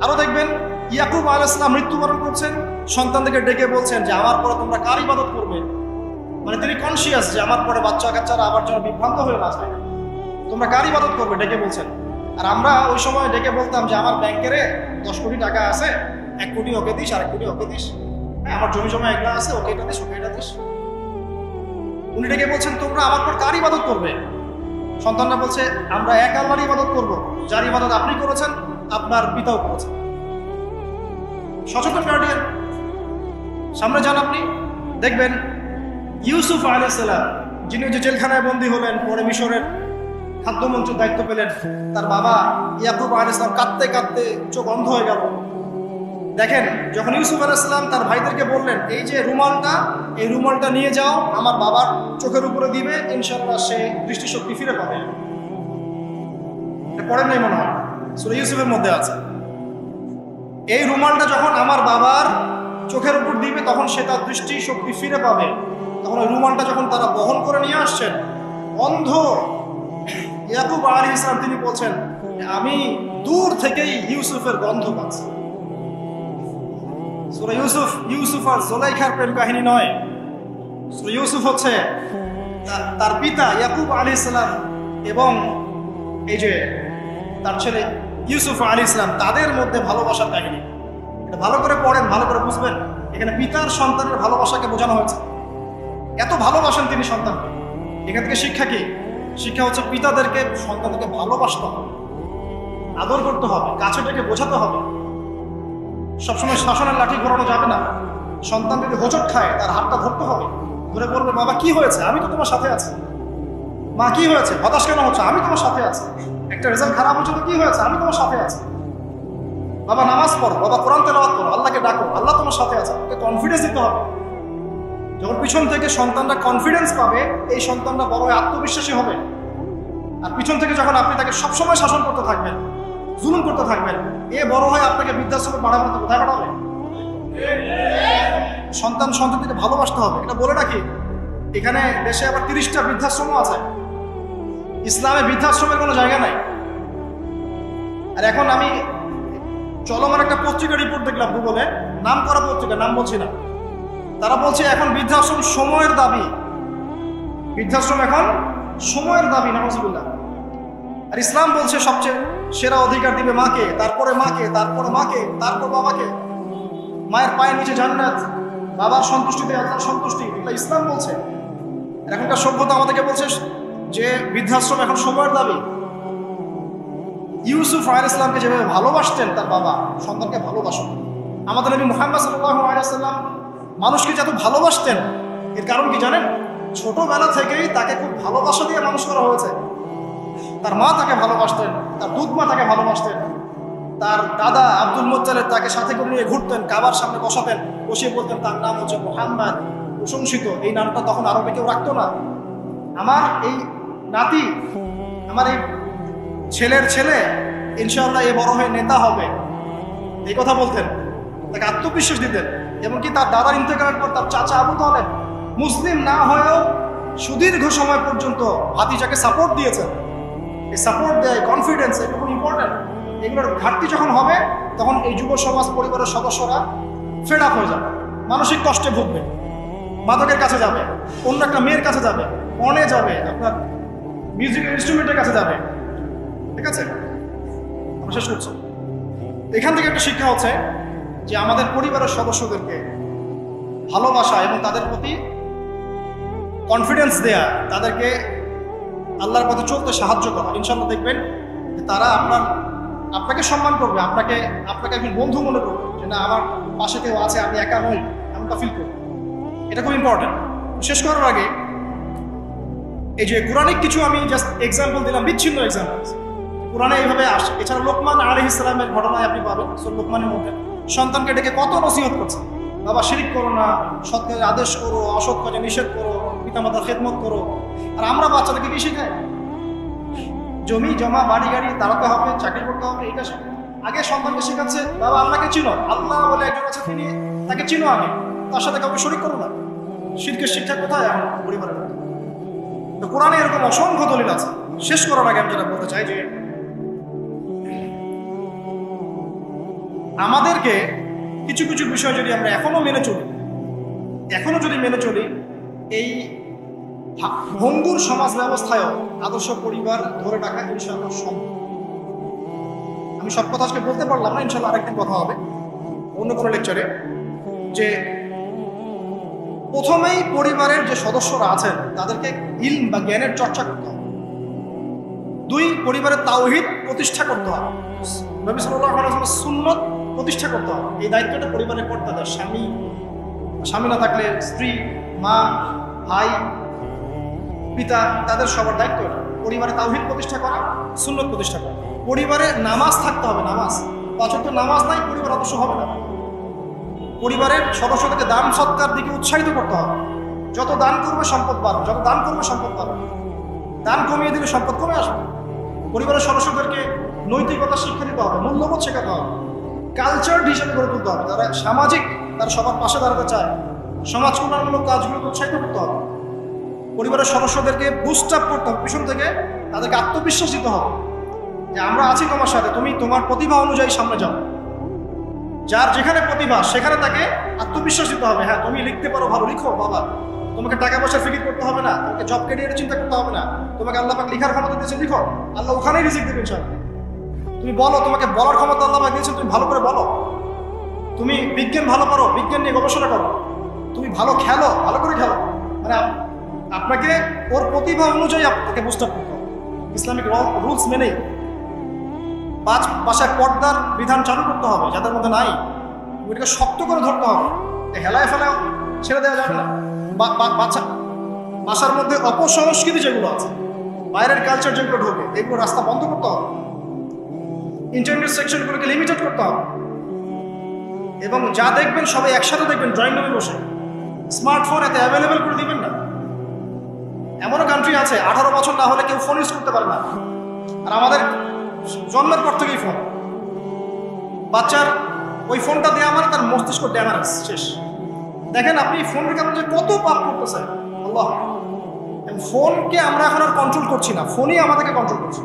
আরো দেখবেন, ইয়াকুব আলাইহিস সালাম মৃত্যুবরণ করছেন, সন্তানদেরকে ডেকে বলছেন যে আমার পরে তোমরা কার ইবাদত করবে। মানে তিনি কনসিয়াস যে আমার পরে বাচ্চা কাচ্চারা আবার যেন বিভ্রান্ত হয়ে না আসবে, তোমরা কার ইবাদত করবে, ডেকে বলছেন। আর আমরা ওই সময় ডেকে বলতাম যে আমার ব্যাংকের 10 কোটি টাকা আছে, 1 কোটি ওকে দিস, 1 কোটি ওকে দিস, হ্যাঁ আমার জমি জমা এগুলো আছে, ওকে এটা দিস, ওকে এটা দিস। উনি ডেকে বলছেন তোমরা আমার পর কার ইবাদত করবে। সন্তানরা বলছে আমরা এক আল্লাহর ইবাদত করব, যার ইবাদত আপনি করেছেন, আপনার পিতাও করেছেন। সচেতন গার্ডিয়ান। সামনে যান, আপনি দেখবেন ইউসুফ আলাইহিস সালাম, যিনি যে জেলখানায় বন্দী হলেন, পরে মিশরের খাদ্যমন্ত্রীর দায়িত্ব পেলেন, তার বাবা ইয়াকুব আলাইহিস সালাম কাঁদতে কাঁদতে চোখ অন্ধ হয়ে গেল। দেখেন, যখন ইউসুফ আলাইহিস সালাম তার ভাইদেরকে বললেন এই যে রুমালটা, এই রুমালটা নিয়ে যাও, আমার বাবার চোখের উপরে দিবে, ইনশাআল্লাহ সে দৃষ্টিশক্তি ফিরে পাবে। এটা পড়েন নাই মনে হয়, সূরা ইউসুফের মধ্যে আছে। এই রুমালটা যখন আমার বাবার চোখের উপর দিবে, তখন সে তার দৃষ্টিশক্তি ফিরে পাবে। তখন ওই রুমালটা যখন তারা বহন করে নিয়ে আসছেন, অন্ধ ইয়াকুব আলাইহিস সালাম তিনি বলছেন আমি দূর থেকেই ইউসুফের গন্ধ পাচ্ছি। সূরা ইউসুফ আর জুলাইখার প্রেম কাহিনী নয়। সূরা ইউসুফ হচ্ছে তার পিতা ইয়াকুব আলাইহিস সালাম এবং এই যে তার ছেলে ইউসুফ আলাইহিস সালাম, তাদের মধ্যে ভালোবাসার কাহিনী। এটা ভালো করে পড়েন, ভালো করে বুঝবেন। এখানে পিতার সন্তানের ভালোবাসাকে বোঝানো হয়েছে। এত ভালোবাসেন তিনি সন্তানকে। এখান থেকে শিক্ষা কি? শিক্ষা হচ্ছে পিতাদেরকে সন্তানদেরকে ভালোবাসতে হবে, আদর করতে হবে, কাছে থেকে বোঝাতে হবে। সবসময় শাসনের লাঠি ঘোরানো যাবে না। সন্তান যদি হোঁচট খায়, তার হাতটা ধরতে হবে, ধরে বলবে বাবা কি হয়েছে, আমি তো তোমার সাথে আছি। মা কি হয়েছে, হতাশ কেন হচ্ছে, আমি তোমার সাথে আছি। একটা রেজাল্ট খারাপ হচ্ছে তো কি হয়েছে, আমি তোমার সাথে আছি। বাবা নামাজ পড়ো, বাবা কোরআন তেলাওয়াত করো, আল্লাহকে ডাকো, আল্লাহ তোমার সাথে আছে। ওকে কনফিডেন্স দিতে হবে। যখন পিছন থেকে সন্তানরা কনফিডেন্স পাবে, এই সন্তানরা বড় আত্মবিশ্বাসী হবে। আর পিছন থেকে যখন আপনি তাকে সবসময় শাসন করতে থাকবেন, জুলুম করতে থাকবেন, এ বড় হয় আপনাকে বৃদ্ধাশ্রমে পাঠাবেন, তো কোথায় পাঠাবে? সন্তানকে ভালোবাসতে হবে। এটা বলে রাখি, এখানে দেশে আবার 30টা বৃদ্ধাশ্রমও আছে। ইসলামে বৃদ্ধাশ্রমের কোনো জায়গা নাই। আর এখন আমি চলমান একটা পত্রিকা রিপোর্ট দেখলাম গুগলে, নাম করা পত্রিকা, নাম বলছি না। তারা বলছে এখন বৃদ্ধাশ্রম সময়ের দাবি। বৃদ্ধাশ্রম এখন সময়ের দাবি, নাউজুবিল্লাহ। আর ইসলাম বলছে সবচেয়ে সেরা অধিকার দিবে মাকে, তারপরে মাকে, তারপরে মাকে, তারপর বাবাকে। মায়ের পায়ের নিচে জান্নাত, বাবার সন্তুষ্টিতে আল্লাহর সন্তুষ্টি, এটা ইসলাম বলছে। এখনকার সভ্যতা আমাদেরকে বলছে যে বৃদ্ধাশ্রম এখন সময়ের দাবি। ইউসুফ আলাইহিস সালামকে যেভাবে ভালোবাসতেন তার বাবা, সন্তানকে ভালোবাসেন। আমাদের নবী মুহাম্মদ সাল্লাল্লাহু আলাইহি ওয়াসাল্লাম মানুষকে যত ভালোবাসতেন, এর কারণ কি জানেন? ছোটবেলা থেকেই তাকে খুব ভালোবাসা দিয়ে মানুষ করা হয়েছে। তার মা তাকে ভালোবাসতেন, তার দুধ মা তাকে ভালোবাসতেন, তার দাদা আব্দুল মুত্তালিব তাকে সাথে করে নিয়ে ঘুরতেন, কাবার সামনে বসাতেন, বসিয়ে বলতেন তার নাম হচ্ছে মুহাম্মদ, প্রশংসিত। এই নামটা তখন আরবে কেউ রাখতো না। আমার এই নাতি, আমার এই ছেলের ছেলে ইনশাআল্লাহ এ বড় হয়ে নেতা হবে, এই কথা বলতেন, তাকে আত্মবিশ্বাস দিতেন। এমনকি তার দাদার ইন্তেকালের পর তার চাচা আবু তালেব মুসলিম না হয়েও সুদীর্ঘ সময় পর্যন্ত ভাতিজাকে সাপোর্ট দিয়েছেন। এই সাপোর্ট দেয়, কনফিডেন্স, এটা খুব ইম্পর্টেন্ট। এগুলোর ঘাটতি যখন হবে তখন এই যুব সমাজ পরিবারের সদস্যরা ফেড আপ হয়ে যাবে, মানসিক কষ্টে ভুগবে, মাদকের কাছে যাবে, অন্য একটা মেয়ের কাছে যাবে, পণে যাবে, আপনার মিউজিক ইনস্ট্রুমেন্টের কাছে যাবে। ঠিক আছে, আমরা শেষ করছি। এখান থেকে একটা শিক্ষা হচ্ছে যে আমাদের পরিবারের সদস্যদেরকে ভালোবাসা এবং তাদের প্রতি কনফিডেন্স দেয়া, তাদেরকে আল্লাহর পথে চলতে সাহায্য করা। ইনশাআল্লাহ দেখবেন যে তারা আপনাকে সম্মান করবে, আপনাকে একজন বন্ধু মনে করবে, যে না আমার পাশে কেউ আছে, আমি একা নই, এমনটা ফিল করব। এটা খুব ইম্পর্টেন্ট। শেষ করার আগে এই যে কোরআনিক কিছু আমি জাস্ট এক্সাম্পল দিলাম, বিচ্ছিন্ন এক্সাম্পল কোরআনে এইভাবে আসে। এছাড়া লোকমান আলাইহিস সালামের ঘটনায় আপনি পাবেন, লোকমানের মধ্যে সন্তানকে ডেকে কত নসিহত করছে, বাবা শিরিক করো না, সৎ কাজে আদেশ করো, অসৎ কাজে নিষেধ করো, পিতামাতার খেদমত করো। আর আমরা বাচ্চাদেরকে কি শেখাই? জমি জমা, বাড়ি গাড়ি তাড়াতে হবে, চাকরি করতে হবে, এটা শেখায়। আগে সন্তানকে শেখাচ্ছে বাবা আল্লাহকে চিনো, আল্লাহ বলে একজন আছে, তিনি, তাকে চিনো আগে, তার সাথে কাউকে শরীক করো না। শিরকের শিক্ষা কোথায় এখন পরিবারের মধ্যে? তো কোরআনে এরকম অসংখ্য দলিল আছে। শেষ করার আগে আমি যেটা বলতে চাই যে আমাদেরকে কিছু কিছু বিষয় যদি আমরা এখনো যদি মেনে চলি, এই ভঙ্গুর সমাজ ব্যবস্থায়ও আদর্শ পরিবার ধরে রাখা ইনশাআল্লাহ সম্ভব। আমি সব কথা আজকে বলতে পারলাম না, ইনশাআল্লাহ আরেকদিন কথা হবে অন্য কোনো লেকচারে। যে প্রথমেই পরিবারের যে সদস্যরা আছেন তাদেরকে ইলম বা জ্ঞানের চর্চা করতে হবে। 2, পরিবারের তাওহীদ প্রতিষ্ঠা করতে হবে, নবী সাল্লাল্লাহু আলাইহি ওয়াসাল্লাম সুন্নাত প্রতিষ্ঠা করতে হবে। এই দায়িত্বটা পরিবারের কর্তাদের, স্বামী না থাকলে স্ত্রী, মা, ভাই, পিতা, তাদের সবার দায়িত্ব এটা। পরিবারে তাওহীদ প্রতিষ্ঠা করা, সুন্নাত প্রতিষ্ঠা করা। পরিবারে নামাজ থাকতে হবে, নামাজ, 5 ওয়াক্ত নামাজ নাই পরিবার আদর্শ হবে না। পরিবারের সদস্যদেরকে দান সৎকার দিকে উৎসাহিত করতে হবে। যত দান করবে সম্পদ বাড়বে, যত দান করবে সম্পদ বাড়বে। দান কমিয়ে দিলে সম্পদ কমে আসবে। পরিবারের সদস্যদেরকে নৈতিকতা শিক্ষা দিতে হবে, মূল্যবোধ শেখাতে হবে, কালচার হিসেবে গড়ে তুলতে হবে। যারা সামাজিক, তারা সবার পাশে দাঁড়াতে চায়, সমাজ কল্যাণমূলক কাজগুলোকে উৎসাহিত করতে হবে। পরিবারের সদস্যদেরকে বুস্ট আপ করতে হবে, পিছন থেকে তাদেরকে আত্মবিশ্বাস দিতে হবে যে আমরা আছি তোমার সাথে, তুমি তোমার প্রতিভা অনুযায়ী সামনে যাও। যার যেখানে প্রতিভা সেখানে তাকে আত্মবিশ্বাস দিতে হবে। হ্যাঁ, তুমি লিখতে পারো, ভালো লিখো বাবা, তোমাকে টাকা পয়সা ফিকির করতে হবে না, তোমাকে জব ক্যারিয়ারে চিন্তা করতে হবে না, তোমাকে আল্লাহ পাক লিখার ক্ষমতা দিয়েছেন, লিখো, আল্লাহ ওখানেই রিজিক দেবেন ইনশাআল্লাহ। তুমি বলো, তোমাকে বলার ক্ষমতা আল্লাহ পাক দিয়েছেন, তুমি ভালো করে বলো। তুমি বিজ্ঞান ভালো পারো, বিজ্ঞান নিয়ে গবেষণা করো। তুমি ভালো খেলো, ভালো করে খেলো। মানে আপনাকে ওর প্রতিভা অনুযায়ী আপনাকে বুস্ট আপ করতে হবে, ইসলামিক রুলস মেনেই। 5 বাসায় পর্দার বিধান চালু করতে হবে, যাদের মধ্যে নাই ওইটাকে শক্ত করে ধরতে হবে, হেলায় ফেলায় ছেড়ে দেওয়া যাবে না। বাসার মধ্যে অপসংস্কৃতি যেগুলো আছে, বাইরের কালচার যেগুলো ঢোকে, এগুলো রাস্তা বন্ধ করতে হবে। ইন্টারনেট সেকশনগুলোকে লিমিটেড করতে হবে। এবং যা দেখবেন সবাই একসাথে দেখবেন, ড্রয়িং রুমে বসে। স্মার্টফোন এতে অ্যাভেলেবেল করে দিবেন না। এমনও কান্ট্রি আছে 18 বছর না হলে কেউ ফোন ইউজ করতে পারে না, আর আমাদের জন্মের পর থেকেই ফোন। বাচ্চার ওই ফোনটা দেওয়া মানে তার মস্তিষ্ক ড্যামেজ, শেষ। দেখেন আপনি ফোনের কারণে কত পাপ করতেছেন আল্লাহ। ফোনকে আমরা এখন আর কন্ট্রোল করছি না, ফোনই আমাদেরকে কন্ট্রোল করছে।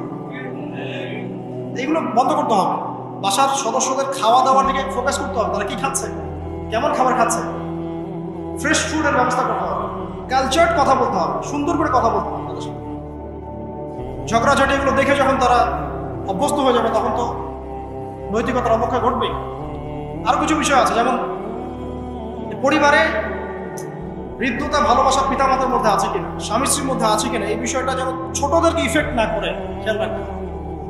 এইগুলো বন্ধ করতে হবে। বাসার সদস্যদের খাওয়া দাওয়ার দিকে ফোকাস করতে হবে, তারা কি খাচ্ছে, কেমন খাবার খাচ্ছে, ফ্রেশ ফুডের ব্যবস্থা করতে হবে, কালচার কথা বলতে হবে, সুন্দর করে কথা বলতে হবে তাদের সাথে। ঝগড়াঝাটি এগুলো দেখে যখন তারা অভ্যস্ত হয়ে যাবে তখন তো নৈতিকতার অবক্ষয় ঘটবেই। আরো কিছু বিষয় আছে, যেমন পরিবারে হৃদ্যতা ভালোবাসা পিতামাতার মধ্যে আছে কিনা, স্বামী স্ত্রীর মধ্যে আছে কিনা, এই বিষয়টা যেন ছোটদেরকে ইফেক্ট না করে খেয়াল রাখবে।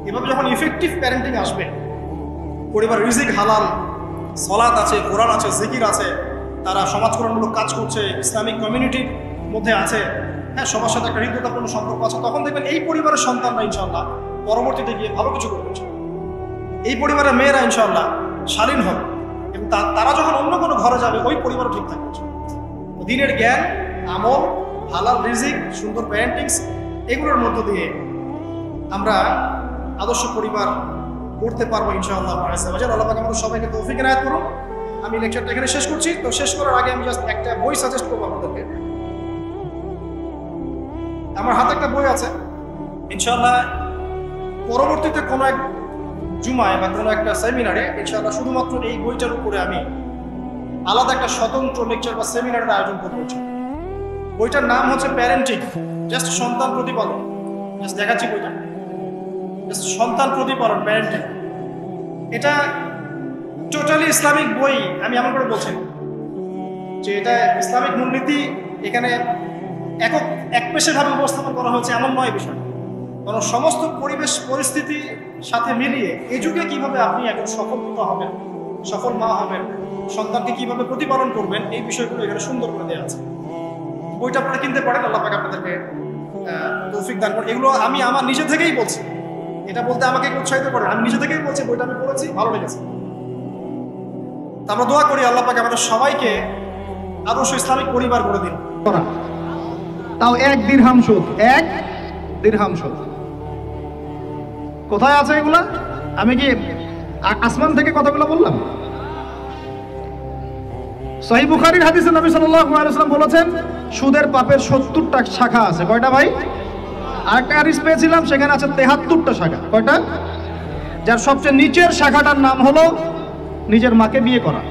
এভাবে যখন ইফেক্টিভ প্যারেন্টিং আসবে, পরিবার রিজিক হালাল, সলাত আছে, কোরআন আছে, জিকির আছে, তারা সমাজকরণমূলক কাজ করছে, ইসলামিক কমিউনিটির মধ্যে আছে, হ্যাঁ, সবার সাথে একটা হৃদ্যতাপূর্ণ সম্পর্ক আছে, তখন দেখবেন এই পরিবারের সন্তানরা ইনশাআল্লাহ পরবর্তীতে গিয়ে ভালো কিছু করবে। এই পরিবারের মেয়েরা ইনশাআল্লাহ শালীন হবে, এবং তারা যখন অন্য কোনো ঘরে যাবে ওই পরিবারও ঠিক থাকবে। দিনের জ্ঞান, আমল, হালাল রিজিক, সুন্দর প্যারেন্টিংস, এগুলোর মধ্য দিয়ে আমরা আদর্শ পরিবার করতে পারবো ইনশাআল্লাহ। আল্লাহ পাক আমাদের সবাইকে তৌফিক এনায়েত করুন। আমি লেকচারটা এখানে শেষ করছি। তো শেষ করার আগে আমি জাস্ট একটা বই সাজেস্ট করবো আপনাদেরকে। আমার হাতে একটা বই আছে, ইনশাআল্লাহ পরবর্তীতে কোনো এক জুমায় বা কোনো একটা সেমিনারে ইনশাআল্লাহ শুধুমাত্র এই বইটার উপরে আমি আলাদা একটা স্বতন্ত্র লেকচার বা সেমিনারের আয়োজন করতে চাই। বইটার নাম হচ্ছে প্যারেন্টিং, জাস্ট সন্তান প্রতিপালন। জাস্ট দেখাচ্ছি বইটা, জাস্ট সন্তান প্রতিপালন, প্যারেন্টিং। এটা টোটালি ইসলামিক বই। আমি এমন করে বলছি যে এটা ইসলামিক মূলনীতি এখানে একপেশেভাবে উপস্থাপন করা হয়েছে এমন নয় বিষয়, কারণ সমস্ত পরিবেশ পরিস্থিতির সাথে মিলিয়ে এই যুগে কিভাবে আপনি একজন সফল পিতা হবেন, সফল মা হবেন, সন্তানকে কিভাবে প্রতিপালন করবেন, এই বিষয়গুলো এখানে সুন্দর করে দেওয়া আছে। বইটা আপনারা কিনতে পারেন, আল্লাহ পাক আপনাদেরকে তৌফিক দান করেন। এগুলো আমি আমার নিজে থেকেই বলছি, এটা বলতে আমাকে উৎসাহিত করে, আমি নিজে থেকেই বলছি, বইটা আমি পড়েছি, ভালো লেগেছে। তা আমরা দোয়া করি আল্লাহ পাক আমাদের সবাইকে আদর্শ ইসলামিক পরিবার করে দিন। তাও 1 দিরহাম সুদ, 1 দিরহাম সুদ। কোথায় আছে এগুলা? আমি কি আসমান থেকে কথাগুলো বললাম? সহিহ বুখারীর হাদিসে নবী সাল্লাল্লাহু আলাইহি ওয়াসাল্লাম বলেছেন সুদের পাপের 70টা শাখা আছে। কয়টা ভাই? আরেকটা হাদিস পেয়েছিলাম, সেখানে আছে 73টা শাখা। কয়টা? যার সবচেয়ে নিচের শাখাটার নাম হলো নিজের মাকে বিয়ে করা।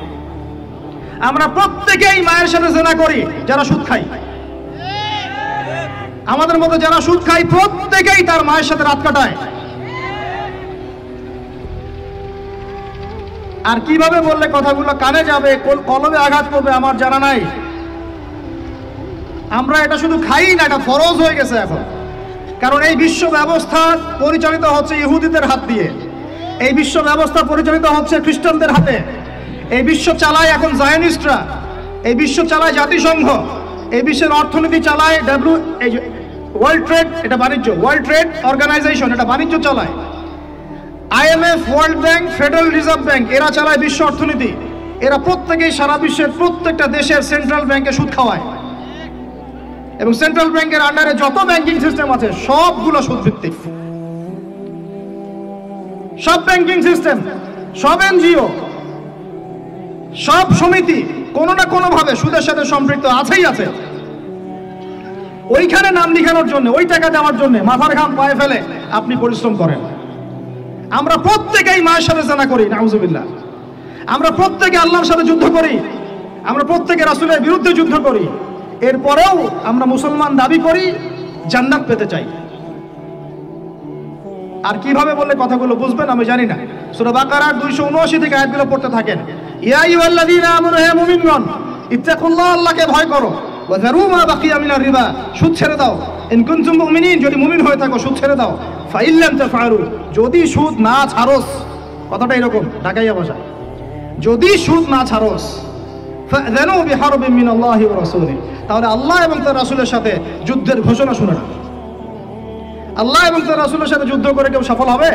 আমরা প্রত্যেকেই মায়ের সাথে জিনা করি যারা সুদ খাই। আমাদের মধ্যে যারা সুদ খাই প্রত্যেকেই তার মায়ের সাথে রাত কাটায়। আর কিভাবে বললে কথাগুলো কানে যাবে, কোন কলমে আঘাত করবে আমার জানা নাই। আমরা এটা শুধু খাই না, এটা ফরজ হয়ে গেছে এখন। কারণ এই বিশ্ব ব্যবস্থা পরিচালিত হচ্ছে ইহুদিদের হাত দিয়ে, এই বিশ্ব ব্যবস্থা পরিচালিত হচ্ছে খ্রিস্টানদের হাতে, এই বিশ্ব চালায় এখন জায়নিস্টরা, এই বিশ্ব চালায় জাতিসংঘ, এই বিশ্বের অর্থনীতি চালায় ওয়ার্ল্ড ট্রেড, এটা বাণিজ্য, ওয়ার্ল্ড ট্রেড অর্গানাইজেশন, এটা বাণিজ্য চালায়। IMF, world bank, federal reserve bank, এরা চালায় বিশ্ব অর্থনীতি। এরা প্রত্যেকেই সারা বিশ্বের প্রত্যেকটা দেশের সেন্ট্রাল ব্যাংকে সুদ খাওয়ায়, এবং সেন্ট্রাল ব্যাংকের আন্ডারে যত ব্যাংকিং সিস্টেম আছে সবগুলো সুদ ভিত্তিক। সব ব্যাংকিং সিস্টেম, সব এনজিও, সব সমিতি কোনো না কোনো ভাবে সুদের সাথে সম্পৃক্ত আছেই আছে। ওইখানে নাম লিখানোর জন্য, ওই টাকা দেওয়ার জন্য মাথার ঘাম পায়ে ফেলে আপনি পরিশ্রম করেন। আমরা প্রত্যেকেই মায়ের সাথে জিনা করি, নাউজুবিল্লাহ। আমরা প্রত্যেকে আল্লাহর সাথে যুদ্ধ করি, আমরা প্রত্যেকে রাসূলের বিরুদ্ধে যুদ্ধ করি। এরপরেও আমরা মুসলমান দাবি করি, জান্নাত পেতে চাই। আর কিভাবে বললে কথাগুলো বুঝবেন আমি জানি না। সূরা বাকারার 279 থেকে আয়াতগুলো পড়তে থাকেন। ইয়া আইয়ুহাল্লাযীনা আমানু, হে মুমিনগণ, ইত্তাকুল্লাহ, আল্লাহকে ভয় করো, ওয়া যারু মা বাকিয়া মিনার রিবা, সুদ ছেড়ে দাও। ইন কুনতুম মুমিনিন, যদি মুমিন হয়ে থাকো সুদ ছেড়ে দাও। ফা ইল্লাম তাফআলু, যদি সুদ না ছাড়োস, কথাটা এরকম ঢাকাইয়া ভাষা, যদি সুদ না ছাড়োস, ফাযানু বিহারবিন মিনাল্লাহি ওয়া রাসূলিহি, তাহলে আল্লাহ এবং তার রাসূলের সাথে যুদ্ধের ঘোষণা শুনে না। আল্লাহ এবং তার রাসূলের সাথে যুদ্ধ করে কেউ সফল হবে?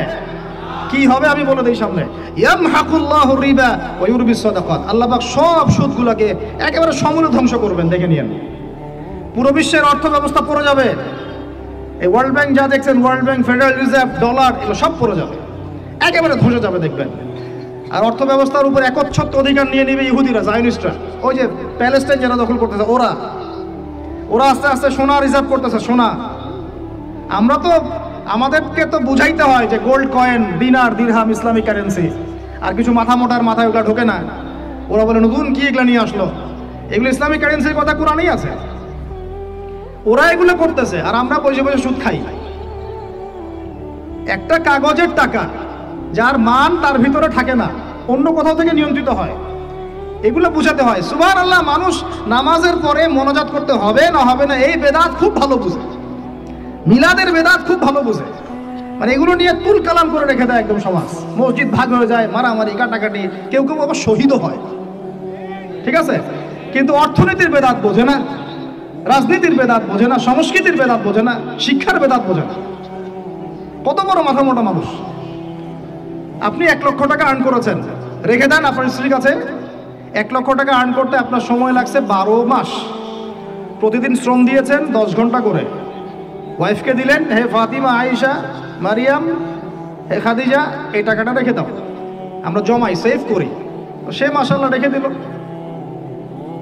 কি হবে আমি বলে দেই সামনে। ইয়ামহাকুল্লাহু রিবা ওয়া ইউরবিস সাদাকাত, আল্লাহ পাক সব সুদগুলোকে একেবারে সমূলে ধ্বংস করবেন। দেখে নিয়েন, পুরো বিশ্বের অর্থ ব্যবস্থা পড়ে যাবে। এই ওয়ার্ল্ড ব্যাংক যা দেখছেন, world bank, federal reserve, dollar, এগুলো সব পড়ে যাবে, একেবারে ধসে যাবে দেখবেন। আর অর্থ ব্যবস্থার উপর একচ্ছত্র অধিকার নিয়ে নেবে ইহুদিরা, জায়নিস্টরা। ওই যে প্যালেস্টাইন যারা দখল করতেছে, ওরা আস্তে আস্তে সোনা রিজার্ভ করতেছে, সোনা। আমরা তো, আমাদেরকে তো বুঝাইতে হয় যে গোল্ড কয়েন, দিনার, দিরহাম ইসলামিক কারেন্সি। আর কিছু মাথা মোটার মাথায় ওগুলো ঢোকে না। ওরা বলে নতুন কি এগুলো নিয়ে আসলো, এগুলো ইসলামিক কারেন্সির কথা কোরআনেই আছে। ওরা এগুলো করতেছে আর আমরা বসে বসে সুদ খাই। একটা কাগজের টাকা যার মান তার ভিতরে থাকে না, অন্য কোথাও থেকে নিয়ন্ত্রিত হয়, এগুলো বুঝাতে হয়। সুবহানাল্লাহ, মানুষ নামাজের পরে মোনাজাত করতে হবে না হবে না এই বেদাত খুব ভালো বুঝে, মিলাদের বেদাত খুব ভালো বুঝে, মানে এগুলো নিয়ে তুল কালাম করে রেখে দেয় একদম সমাজ। মসজিদ ভাগ হয়ে যায়, মারামারি কাটাকাটি, কেউ কেউ আবার শহীদও হয়, ঠিক আছে? কিন্তু অর্থনীতির বেদাত বোঝে না, রাজনীতির বেদাত বোঝে না, সংস্কৃতির বেদাত বোঝে না, শিক্ষার বেদাত বোঝে না। কত বড় মাথা মোটা মানুষ। আপনি 1 লক্ষ টাকা আর্ন করেছেন, রেখে দেন আপনার স্ত্রীর কাছে। 1 লক্ষ টাকা আর্ন করতে আপনার সময় লাগছে 12 মাস। প্রতিদিন শ্রম দিয়েছেন 10 ঘন্টা করে। ওয়াইফকে দিলেন, হে ফাতিমা, আয়েশা, মারিয়াম, হে খাদিজা, এই টাকাটা রেখে দাও, আমরা জমাই, সেভ করি। সে মাশাআল্লাহ রেখে দিল।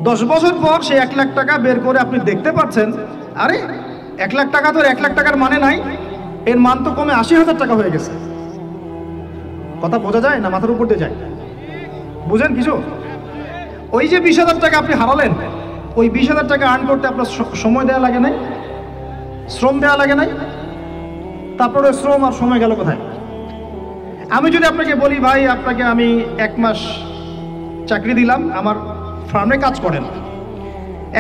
10 বছর পর সে 1 লাখ টাকা বের করে আপনি দেখতে পাচ্ছেন, আরে 1 লাখ টাকা তো 1 লাখ টাকার মানে নাই, এর মান তো কমে 80,000 টাকা হয়ে গেছে। কথা বোঝা যায় না? মাথার উপর দিয়ে যায়? বুঝেন কিছু? ওই যে 20,000 টাকা আপনি হারালেন, ওই 20,000 টাকা আর্ন করতে আপনার সময় দেওয়া লাগে নাই, শ্রম দেওয়া লাগে নাই, তারপরে শ্রম আর সময় গেল কোথায়? আমি যদি আপনাকে বলি, ভাই আপনাকে আমি 1 মাস চাকরি দিলাম, আমার ফার্মে কাজ করেন,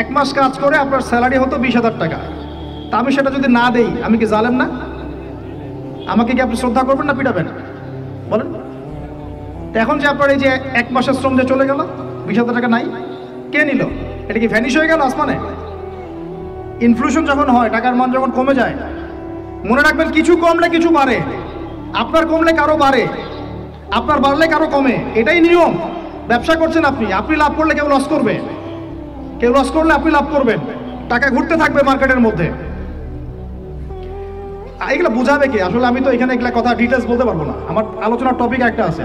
1 মাস কাজ করে আপনার স্যালারি হতো 20,000 টাকা, তা আমি সেটা যদি না দেই, আমি কি জালেম না? আমাকে কি আপনি শ্রদ্ধা করবেন না পিটাবেন বলেন? এখন যে আপনার এই যে 1 মাসের শ্রম যে চলে গেল, 20,000 টাকা নাই, কে নিল? এটা কি ভ্যানিশ হয়ে গেল আসমানে? ইনফ্লেশন যখন হয়, টাকার মান যখন কমে যায়, মনে রাখবেন কিছু কমলে কিছু বাড়ে। আপনার কমলে কারো বাড়ে, আপনার বাড়লে কারো কমে, এটাই নিয়ম। ব্যবসা করছেন আপনি, আপনি লাভ করলে কেউ লস করবে, কেউ লস করলে আপনি লাভ করবেন। টাকা ঘুরতে থাকবে মার্কেটের মধ্যে। এগুলো বুঝাবে কি? আসলে আমি তো এখানে এগুলা কথা ডিটেলস বলতে পারবো না, আমার আলোচনার টপিক একটা আছে,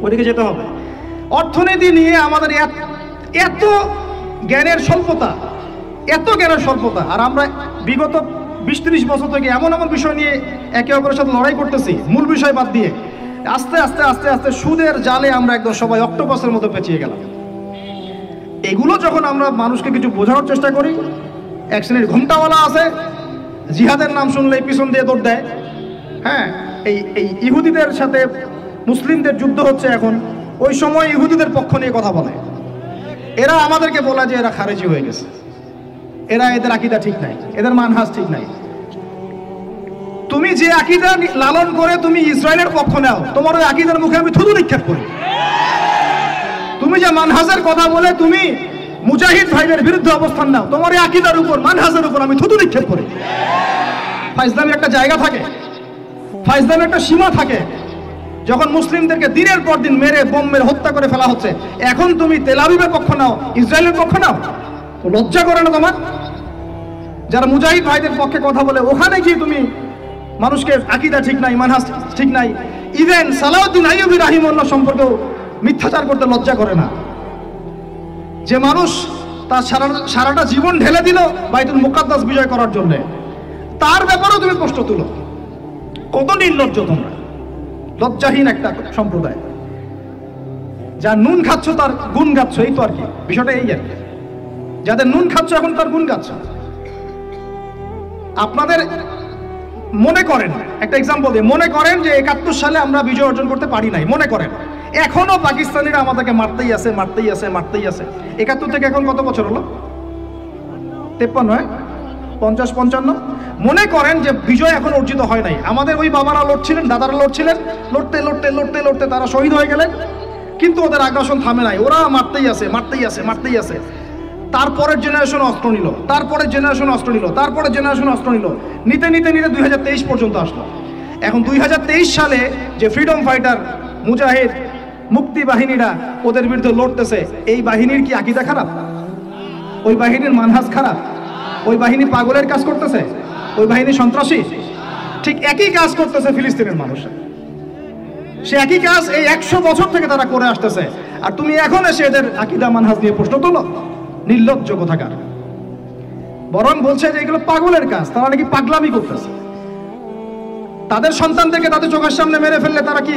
ওইদিকে যেতে হবে। অর্থনীতি নিয়ে আমাদের এত জ্ঞানের স্বল্পতা, এত জ্ঞানের স্বল্পতা, আর আমরা বিগত 20-30 বছর থেকে এমন এমন বিষয় নিয়ে একে অপরের সাথে লড়াই করতেছি, মূল বিষয় বাদ দিয়ে। আস্তে আস্তে আস্তে আস্তে সুদের জালে আমরা একদম সবাই অক্টোপাসের মতো পেঁচিয়ে গেলাম। এগুলো যখন আমরা মানুষকে কিছু বোঝানোর চেষ্টা করি, এক শ্রেণীর ঘুমটাওয়ালা আছে, জিহাদের নাম শুনলেই পিছন দিয়ে দৌড় দেয়। হ্যাঁ, এই ইহুদিদের সাথে মুসলিমদের যুদ্ধ হচ্ছে এখন, ওই সময় ইহুদিদের পক্ষ নিয়ে কথা বলে। এরা আমাদেরকে বলে যে এরা খারেজি হয়ে গেছে, এদের আকীদা ঠিক নাই, এদের মানহাজ ঠিক নাই। তুমি যে আকীদা লালন করে তুমি ইসরায়েলের পক্ষ নাও, তোমার ওই আকীদার মুখে আমি থুতু নিক্ষেপ করি। তুমি যে মানহাজের কথা বলে তুমি মুজাহিদ ভাইদের বিরুদ্ধে অবস্থান নাও, তোমার এই আকীদার উপর, মানহাজের উপর আমি থুতু নিক্ষেপ করি। ফাইজলামের একটা জায়গা থাকে, ফাইজলামের একটা সীমা থাকে। যখন মুসলিমদেরকে দিনের পর দিন মেরে, বোম মেরে হত্যা করে ফেলা হচ্ছে, এখন তুমি তেল আবিবের পক্ষ নাও, ইসরায়েলের পক্ষ নাও, লজ্জা করে না তোমার? যারা মুজাহিদ ভাইদের পক্ষে কথা বলে, ওখানে গিয়ে তুমি মানুষকে আকীদা ঠিক নাই, মানহাজ ঠিক নাই, ইভেন সালাউদ্দিন আইয়ুবী রাহিমাহুল্লাহ সম্পর্কেও মিথ্যাচার করতে লজ্জা করে না? যে মানুষ তার সারাটা জীবন ঢেলে দিল বাইতুল মুকাদ্দাস বিজয় করার জন্য, তার ব্যাপারেও তুমি প্রশ্ন তুলো। কত নির্লজ্জ তোমরা, লজ্জাহীন একটা সম্প্রদায়। যা নুন খাচ্ছ তার গুণ গাচ্ছ, এই তো আর কি বিষয়টা, এই আর কি। যাদের নুন খাচ্ছ এখন তার গুণ গাচ্ছ। আপনাদের মনে করেন, একটা এক্সাম্পল দিয়ে, মনে করেন যে 71 সালে আমরা বিজয় অর্জন করতে পারি নাই, মনে করেন। এখনো পাকিস্তানিরা আমাদেরকে মারতেই আছে, মারতেই আছে, মারতেই আছে। 71 থেকে এখন কত বছর হলো? 53, 50-55। মনে করেন যে বিজয় এখন অর্জিত হয় নাই। আমাদের ওই বাবারা লড়ছিলেন, দাদারা লড়ছিলেন, লড়তে লড়তে লড়তে লড়তে তারা শহীদ হয়ে গেলেন, কিন্তু ওদের আগ্রাসন থামে নাই, ওরা মারতেই আছে, মারতেই আছে, মারতেই আছে। তারপরের জেনারেশন অস্ত্র নিল, তারপরের জেনারেশন অস্ত্র নিল, তারপরের জেনারেশন অস্ত্র নিল, নিতে নিতে নিতে 2023 পর্যন্ত আসলো। এখন 2023 সালে যে ফ্রিডম ফাইটার, মুজাহিদ, মুক্তি বাহিনীরা ওদের বিরুদ্ধে লড়তেছে, এই বাহিনীর কি আকীদা খারাপ? ওই বাহিনীর মানহাজ খারাপ? ওই বাহিনী পাগলের কাজ করতেছে? ওই বাহিনী সন্ত্রাসী? ঠিক একই কাজ করতেছে ফিলিস্তিনের মানুষ। সে একই কাজ এই 100 বছর থেকে তারা করে আসতেছে, আর তুমি এখন এসে এদের আকীদা মানহাজ নিয়ে প্রশ্ন তোলো? নির্লজ্জ কোথাকার। বরং বলছে যে এগুলো পাগলের কাজ, তারা নাকি পাগলামি করতেছে। তাদের সন্তানদেরকে তাদের চোখের সামনে মেরে ফেললে তারা কি